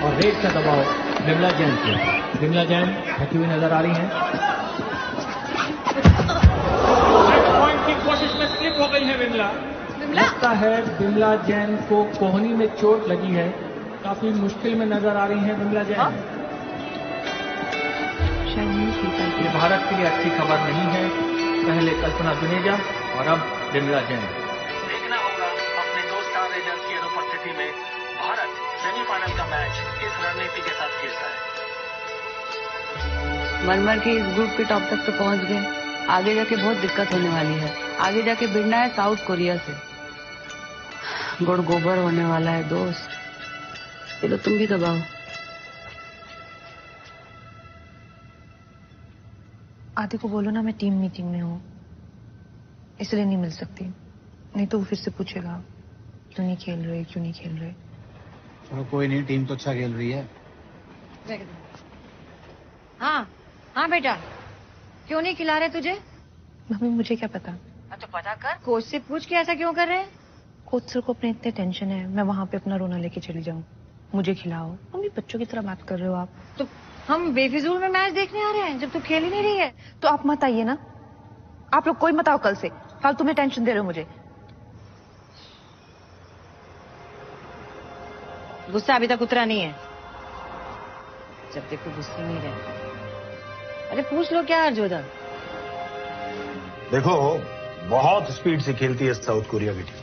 और रेड का दबाव बिमला जैन पे। बिमला जैन थकी हुई नजर आ रही हैं। पॉइंट की कोशिश में स्लिप हो गई है बिमला। लगता है बिमला जैन को कोहनी में चोट लगी है, काफी मुश्किल में नजर आ रही है बिमला जैन। ये भारत के लिए अच्छी खबर नहीं है। पहले कल्पना जुनेजा और अब बिमला जैन। देखना होगा अपने 2 स्टार रेजर्स की अनुपस्थिति में भारत सेमीफाइनल का मैच किस रणनीति के साथ खेलता है। मरमर के इस ग्रुप के टॉप तक तो पहुंच गए, आगे जाके बहुत दिक्कत होने वाली है। आगे जाके भिड़ना है साउथ कोरिया से। गुड़ गोबर होने वाला है दोस्त। चलो तुम भी दबाओ। आदि को बोलो ना मैं टीम मीटिंग में हूँ, इसलिए नहीं मिल सकती, नहीं तो वो फिर से पूछेगा क्यों नहीं खेल रहे, क्यों नहीं खेल रहे। चलो कोई नहीं, टीम तो अच्छा खेल रही है। हाँ हाँ बेटा, क्यों नहीं खिला रहे तुझे? मम्मी मुझे क्या पता। तो पता कर, कोच से पूछ के ऐसा क्यों कर रहे हैं? कोच सर को अपने इतने टेंशन है, मैं वहाँ पे अपना रोना लेके चली जाऊँ, मुझे खिलाओ। मम्मी बच्चों की तरह बात कर रहे हो आप। तो हम बेफिजूल में मैच देखने आ रहे हैं जब तू खेल ही नहीं रही है। तो आप मत आइए ना, आप लोग कोई मत आओ कल से, फालतू में टेंशन दे रहे हो मुझे। गुस्सा अभी तक उतरा नहीं है, जब देखो गुस्से में ही रहते। अरे पूछ लो क्या हरजोदा। देखो बहुत स्पीड से खेलती है साउथ कोरिया की टीम,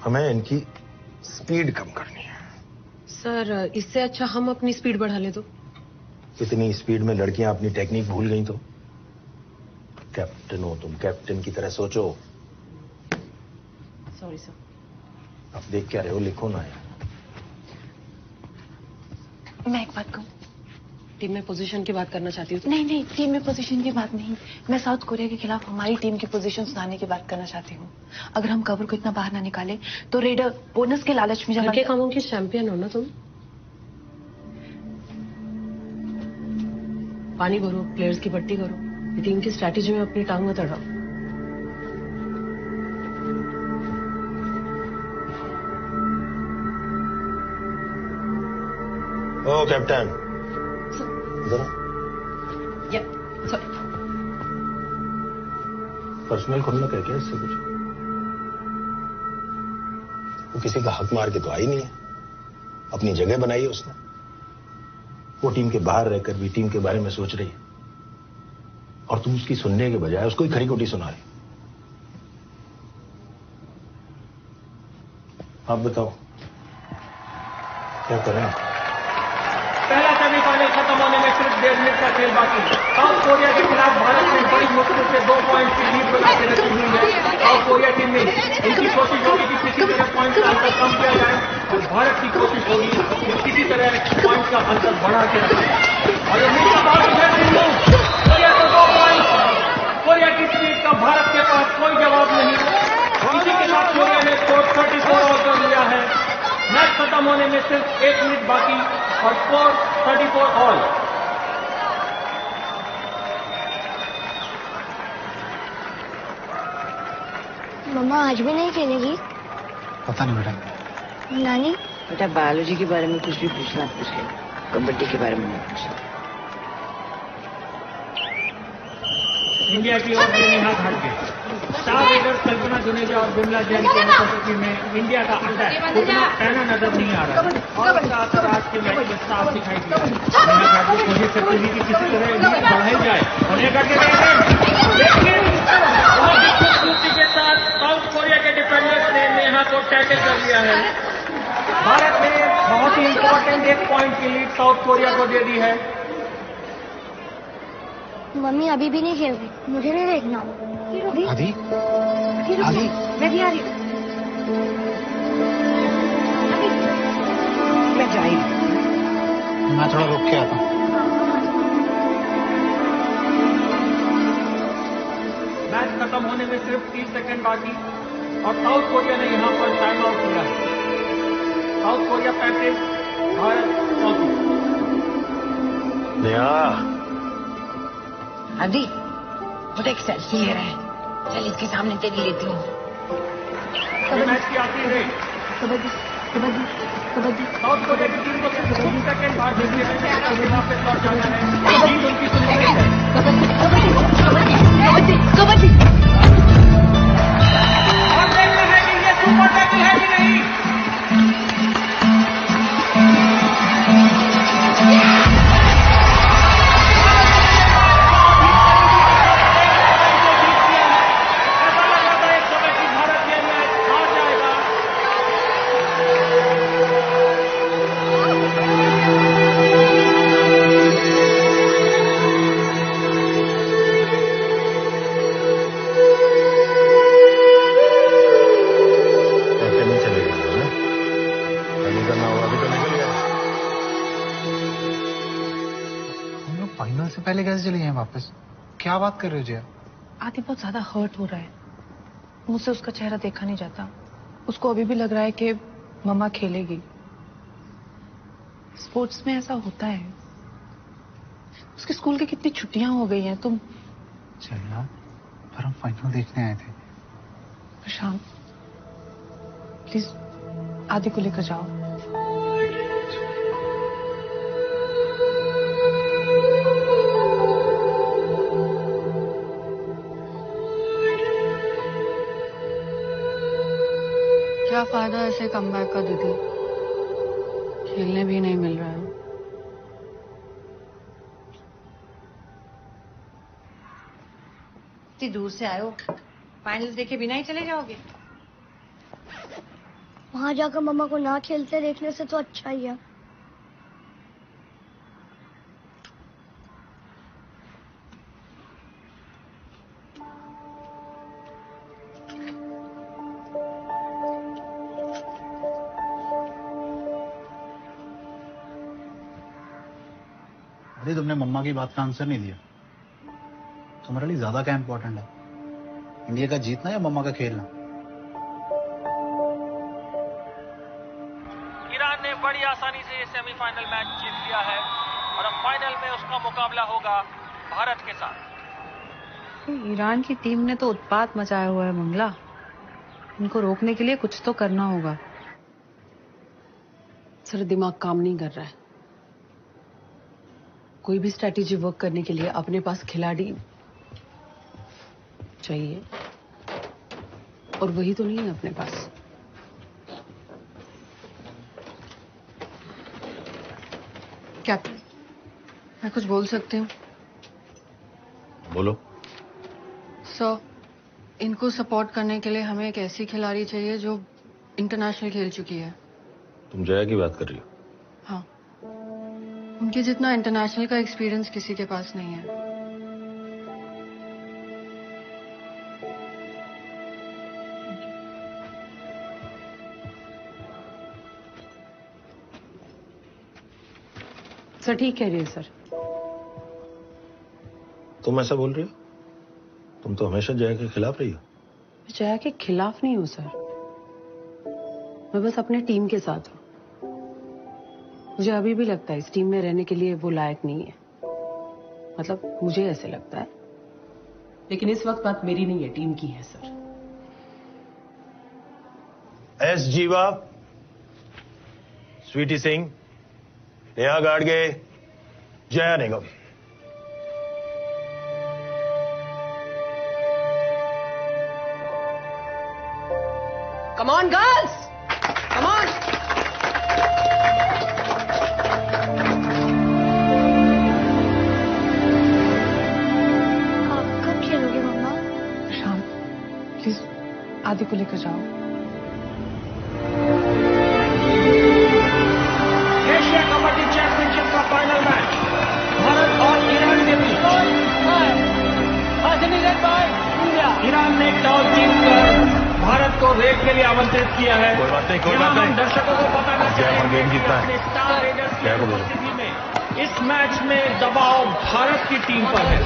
हमें इनकी स्पीड कम करनी है। सर इससे अच्छा हम अपनी स्पीड बढ़ा ले तो। इतनी स्पीड में लड़कियां अपनी टेक्निक भूल गई तो? कैप्टन हो तुम, कैप्टन की तरह सोचो। Sorry sir. अब देख क्या रहे हो, लिखो ना यार। मैं एक बात कहूँ, टीम में पोजीशन की बात करना चाहती हूँ। नहीं नहीं, टीम में पोजीशन की बात नहीं, मैं साउथ कोरिया के खिलाफ हमारी टीम की पोजीशन सुधारने की बात करना चाहती हूँ। अगर हम कवर को इतना बाहर ना निकाले तो रेडर बोनस के लालच में घर के कामों की चैंपियन हो ना तुम। पानी भरो, प्लेयर्स की पट्टी करो, टीम की स्ट्रैटेजी में अपनी टांग मत अड़ाओ। ओ कैप्टन इधर पर्सनल खुलना कह क्या इससे कुछ? वो किसी का हक मार के तो आई नहीं है, अपनी जगह बनाई है उसने। वो टीम के बाहर रहकर भी टीम के बारे में सोच रही है, और तुम उसकी सुनने के बजाय उसको ही खरी खोटी सुना रही। आप बताओ क्या करें? पहला सेमीफाइनल खत्म होने में सिर्फ 1.5 मिनट का खेल बाकी है। साउथ कोरिया के खिलाफ भारत ने बड़ी मुश्किल से 2 पॉइंट की लीड बना के रखी हुई है। साउथ कोरिया टीम में इनकी कोशिश होगी कि किसी तरह पॉइंट का अंतर कम किया जाए, और भारत की कोशिश होगी कि किसी तरह पॉइंट का अंतर बढ़ा के रखा जाए। और कोरिया को 2 पॉइंट, कोरिया की स्पीड का भारत के पास कोई जवाब नहीं। इसी के साथ कोरिया ने स्कोर 34 और कर लिया है। खत्म होने में सिर्फ 1 मिनट बाकी और स्कोर 34 ऑल। मम्मा आज भी नहीं खेलेगी? पता नहीं बेटा। नानी? बेटा बायोलॉजी के बारे में कुछ भी पूछना पूछ ले, कबड्डी के बारे में नहीं पूछना। इंडिया की ओर से नेहा घाटगे, स्टार रेडर कल्पना जुनेजा और बिमला जैन की उपस्थिति में इंडिया का अटैक उतना पैना नजर नहीं आ रहा और आज के मैच में साफ दिखाई दिया। नेहा घाटगे कोशिश करती हुई कि किसी तरह लीड बढ़ाई जाए और नेहा घाटगे लेकिन खूबसूरती के साथ साउथ कोरिया के डिफेंडर्स ने नेहा को टैकल कर लिया है। भारत ने बहुत ही इंपॉर्टेंट 1 पॉइंट की लीड साउथ कोरिया को दे दी है। मम्मी अभी भी नहीं खेल रही, मुझे नहीं देखना। आदि, आदि, मैं भी आ रही हूँ। मैं जा रही मैं थोड़ा रुक के आता हूँ। मैच खत्म होने में सिर्फ 30 सेकंड बाकी और साउथ कोरिया ने यहां पर टाइम आउट लिया है। South Korea 35, Bharat 34। नेहा आदि वो एक सेल्फी ले रहे हैं, चल इसके सामने तेरी लेती हूँ। मैच की आखिरी red. Kabaddi kabaddi kabaddi. South Korea की टीम को सिर्फ 2 सेकंड बाद देखिए वापस लौट जाना है। जीत उनकी सुनिश्चित है। कबड्डी कबड्डी। और देखना है कि ये सुपर टैकल है कि नहीं। से पहले कैसे चली हैं वापस? क्या बात कर रहे हो जया? आदि बहुत ज्यादा हर्ट हो रहा है, मुझसे उसका चेहरा देखा नहीं जाता। उसको अभी भी लग रहा है कि मम्मा खेलेगी। स्पोर्ट्स में ऐसा होता है। उसके स्कूल की कितनी छुट्टियां हो गई हैं। तुम चलना, पर हम फाइनल देखने आए थे। प्रशांत प्लीज आदि को लेकर जाओ। क्या फायदा ऐसे कमबैक का दीदी, खेलने भी नहीं मिल रहा है। इतनी दूर से आए हो, फाइनल देखे बिना ही चले जाओगे? वहां जाकर मम्मा को ना खेलते देखने से तो अच्छा ही है। अरे तुमने मम्मा की बात का आंसर नहीं दिया। तुम्हारे लिए ज्यादा क्या इंपॉर्टेंट है, इंडिया का जीतना या मम्मा का खेलना? ईरान ने बड़ी आसानी से ये सेमीफाइनल मैच जीत लिया है और अब फाइनल में उसका मुकाबला होगा भारत के साथ। ईरान की टीम ने तो उत्पात मचाया हुआ है मंगला, इनको रोकने के लिए कुछ तो करना होगा। सर दिमाग काम नहीं कर रहा है। कोई भी स्ट्रैटेजी वर्क करने के लिए अपने पास खिलाड़ी चाहिए, और वही तो नहीं है अपने पास। कैप्टन, मैं कुछ बोल सकती हूँ? बोलो। सर, इनको सपोर्ट करने के लिए हमें एक ऐसी खिलाड़ी चाहिए जो इंटरनेशनल खेल चुकी है। तुम जया की बात कर रही हो? हाँ, उनके जितना इंटरनेशनल का एक्सपीरियंस किसी के पास नहीं है। सर ठीक कह रही है सर। तुम ऐसा बोल रही हो? तुम तो हमेशा जया के खिलाफ रही हो। जया के खिलाफ नहीं हूँ सर, मैं बस अपने टीम के साथ हूँ। मुझे अभी भी लगता है इस टीम में रहने के लिए वो लायक नहीं है। मतलब मुझे ऐसे लगता है, लेकिन इस वक्त बात मेरी नहीं है, टीम की है सर। एस जीवा, स्वीटी सिंह, नेहा गाडगे, जया निगम। Come on, girls! Come on! आप कब खेलोगे मम्मा? शाम, प्लीज आदि को लेकर जाओ। एशिया कबड्डी चैंपियनशिप का फाइनल मैच भारत और ईरान के बीच। ईरान ने टॉस जीतकर भारत को रेड के लिए आमंत्रित किया है। कोई बात नहीं, यहाँ हम दर्शकों को बताना चाहेंगे गेम जीतता है। कि स्टार रेडर्स की उपस्थिति में इस मैच में दबाव भारत की टीम पर है।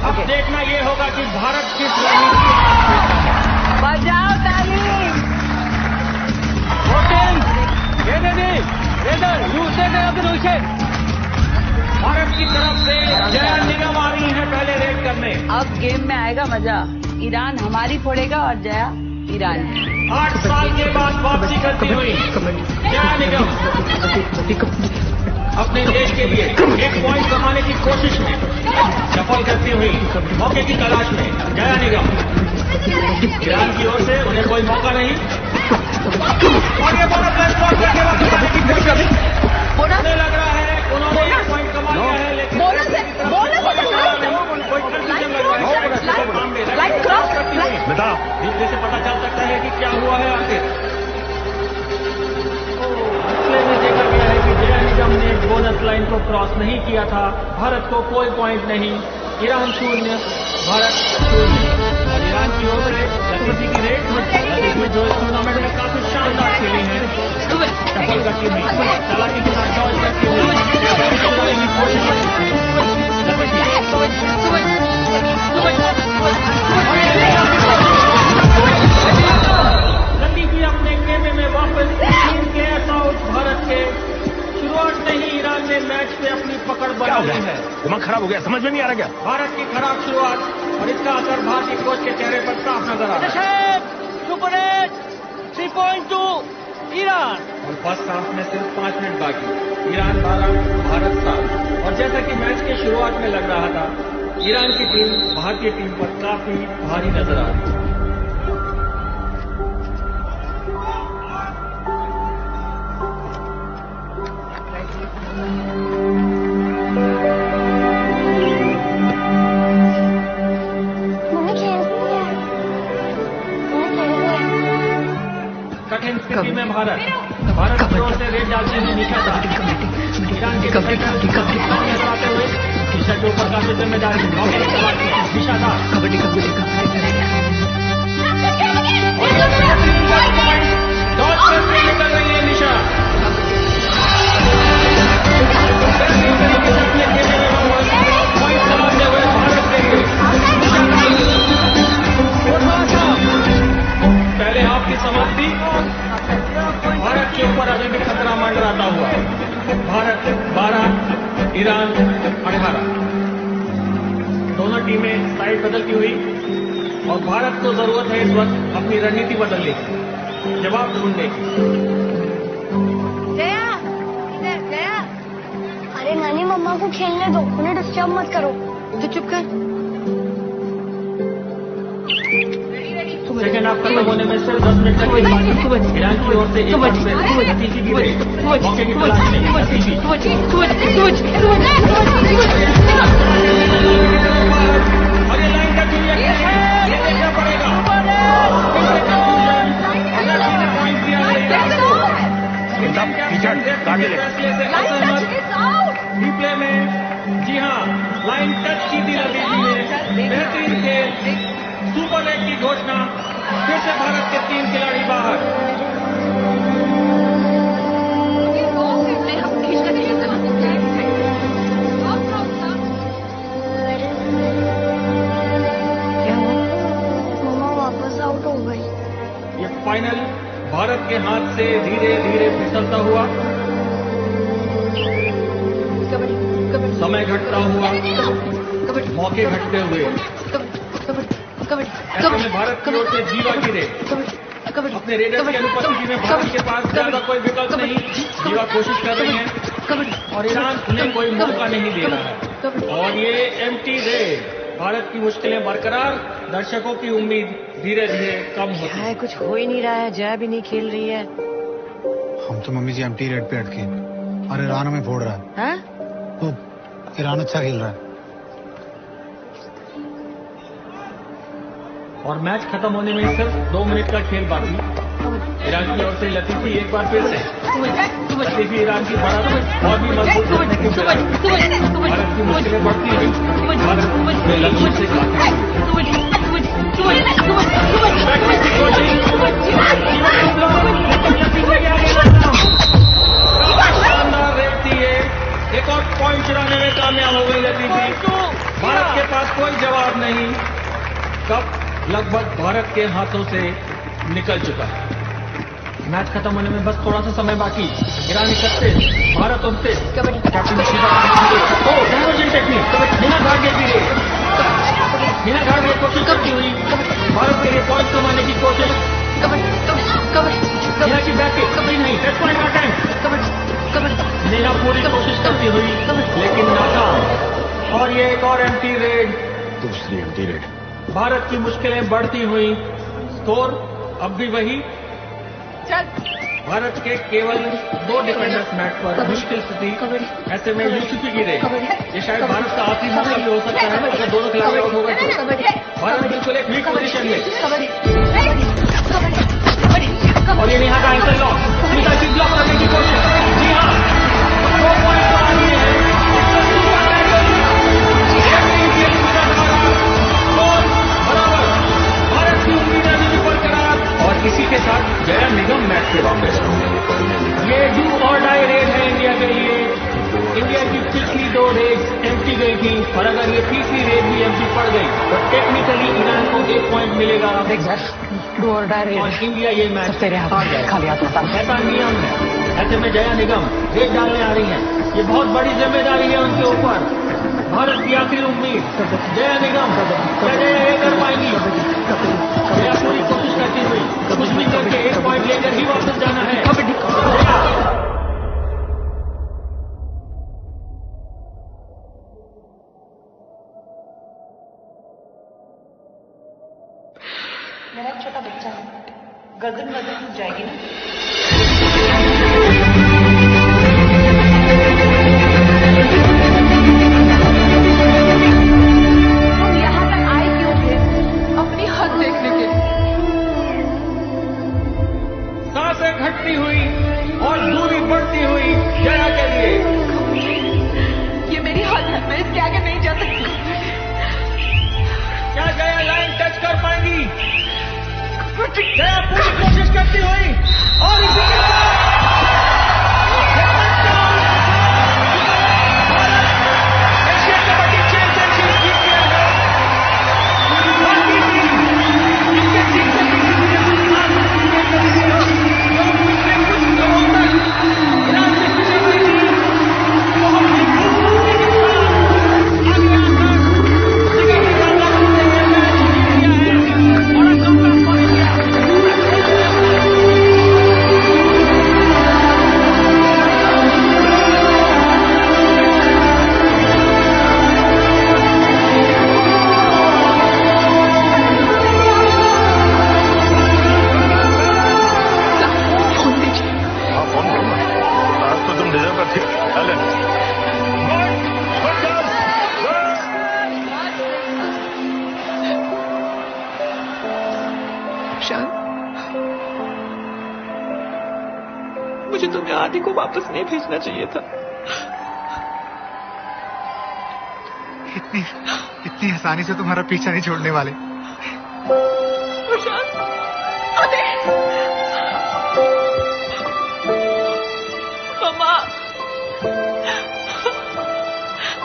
अब देखना ये होगा कि भारत किस रणनीति बजाओ ताली! भारत की तरफ से जया निगम आ रही है पहले रेड करने। अब गेम में आएगा मजा। ईरान हमारी फोड़ेगा और जया ईरान की। 8 साल के बाद वापसी करती हुई जया निगम अपने देश के लिए 1 पॉइंट कमाने की कोशिश में सफल करती हुई मौके की तलाश में जया निगम। ईरान की ओर से उन्हें कोई मौका नहीं और ये बड़ा प्लस पॉइंट करके वापस आने की कोशिश। उन्हें लग रहा है उन्होंने 1 पॉइंट कमा लिया है, लेकिन कोई कंफ्यूजन लग रहा है। जीतने से पता चल सकता है कि क्या हुआ है आखिर। डिस्प्ले में देखा गया है कि जया निगम ने बोनस लाइन को क्रॉस नहीं किया था। भारत को कोई पॉइंट नहीं, ईरान 0, भारत 0। और ईरान की ओर से लतीफी की रेड में जो इस टूर्नामेंट में काफी शानदार खेली है, सफल करती हुई चालाकी के साथ डॉज करती हुई लतीफी अपने खेमे में वापस 3 प्लेयर्स आउट भारत के। शुरुआत से ही ईरान ने मैच पे अपनी पकड़ बना ली है। दिमाग खराब हो गया, समझ में नहीं आ रहा क्या? भारत की खराब शुरुआत और इसका असर भारतीय कोच के चेहरे पर साफ नजर आ रहा है। Super 8 3.2 Iran. और फर्स्ट हाफ में सिर्फ 5 मिनट बाकी। ईरान 12, भारत 7। और जैसा कि मैच के शुरुआत में लग रहा था, ईरान की टीम भारतीय टीम पर काफी भारी नजर आ रही है। कठिन स्थिति में भारत की ओर से रेड डालती हुई निशा ईरान के आते हुए निशा के ऊपर काफी जिम्मेदारी निशा दास कबड्डी कर रही है निशा। पहले हाफ की समाप्ति भारत के ऊपर अभी भी खतरा मंडराता हुआ। भारत 12, ईरान 18। दोनों टीमें साइड बदलती हुई और भारत को जरूरत है इस वक्त अपनी रणनीति बदलने की, जवाब ढूंढने की। जया, इधर जया। अरे नानी मम्मा को खेलने दो, उन्हें डिस्टर्ब मत करो। तो चुप कर। सेकेंड हाफ खत्म होने में सिर्फ 10 मिनट तक की बाकी। ईरान की ओर से एक बार से लतीफी की रेड, मौके की तलाश में लतीफी। और ये लाइन टच हुई है, ये देखना पड़ेगा। रिप्ले में जी हाँ, लाइन टच की थी लतीफी ने। बेहतरीन खेल, सुपर 8 की घोषणा। फिर से भारत के 3 खिलाड़ी बाहर। मम्मा वापस आउट हो गई। ये फाइनल भारत के हाथ से धीरे धीरे फिसलता हुआ समय घटता हुआ, मौके घटते हुए, ऐसे में भारत की ओर से जीवा गिरे। अपने रेडर्स की अनुपस्थिति में भारत के पास ज्यादा कोई विकल्प नहीं। जीवा कोशिश कर रही हैं और ईरान उन्हें कोई मौका नहीं दे रहा है। और ये एम्प्टी रेड, भारत की मुश्किलें बरकरार, दर्शकों की उम्मीद धीरे धीरे कम होती है। कुछ हो ही नहीं रहा है, जया भी नहीं खेल रही है। हम तो मम्मी जी एम्प्टी रेड पे अटके और ईरान हमें फोड़ रहा है। हाँ? तो ईरान अच्छा खेल रहा है। और मैच खत्म होने में सिर्फ 2 मिनट का खेल बाकी। ईरान की ओर से लतीफी एक बार फिर से। लतीफी ईरान की बढ़त और भी मजबूत करने की भारत की मुश्किलें बढ़ती हुई भारत में लक्ष्य से शानदार रेड थी ये। एक और पॉइंट चुराने में कामयाब हो गई लतीफी। भारत के पास कोई जवाब नहीं। कप लगभग भारत के हाथों से निकल चुका है। मैच खत्म होने में बस थोड़ा सा समय बाकी। Iran 31, Bharat 29। Captain diversion technique, Hina घाटे की रेस। हिना घाटे कोशिश करती हुई भारत के लिए पॉइंट कमाने की कोशिश। हिना की बैटिंग कभी नहीं, टेस्ट पॉइंट का टाइम। हिना पूरी कोशिश करती हुई लेकिन नाकाम। और ये एक और एम्प्टी रेड, दूसरी एम्प्टी रेड। भारत की मुश्किलें बढ़ती हुई। स्कोर अब भी वही। भारत के केवल 2 डिफेंडर्स मैच पर, मुश्किल स्थिति। ऐसे में यूसुफी गिरे। ये शायद भारत का आखिरी मौका भी हो सकता है अगर दोनों खिलाड़ी आउट हो गए तो। भारत बिल्कुल एक वीक पोजीशन में। और ये नेहा का एंकर लॉक, स्मिता की ब्लॉक करने की कोशिश। जी हाँ, 2 पॉइंट तो आगे है। भारत की उम्मीद अभी भी बरकरार। और इसी के साथ जया निगम मैच से वापस। ये डू और डाई रेड है इंडिया के लिए। इंडिया की पिछली 2 रेड एम्प्टी गई थी और अगर ये तीसरी रेड भी एम्प्टी पड़ गई तो टेक्निकली ईरान को 1 पॉइंट मिलेगा। डू और डाई रेड। और इंडिया ये मैच हार जाएगा। खाली हाथ होता है। ऐसा नियम है। ऐसे में जया निगम रेड डालने आ रही है। ये बहुत बड़ी जिम्मेदारी है उनके ऊपर। भारत की आखिरी उम्मीद जया निगम, क्या जया ये कर पाएंगी? जया पूरी कोशिश करती हुई कुछ भी करके 1 पॉइंट लेकर ही वापस जाना है। मेरा एक छोटा बच्चा है, गर्दन टूट जाएगी ना। तुम यहाँ तक आए क्यों थे? अपनी हद देखने के लिए। सांसें घटती हुई और दूरी बढ़ती हुई जया के लिए। ये मेरी हद है, मैं इसके आगे नहीं जा सकती। क्या जया लाइन टच कर पाएंगी? जया पूरी कोशिश करती हुई और इसी के एशिया कबड्डी चैंपियनशिप जीत गया है। इनके जीत से ईरान से पिछड़ रही थी। बहुत ही खूबसूरती के साथ आगे आकर निगम ने मैच जीत लिया है और अचंभा पड़ गया। हाँ, फोन करूँगा। आज तो तुम डिजर्व करती हो। चलें। शान, मुझे तुम्हें आदि को वापस नहीं भेजना चाहिए था। इतनी आसानी से तुम्हारा पीछा नहीं छोड़ने वाले। प्रशांत, आदि, मम्मा,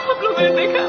हम लोगों ने देखा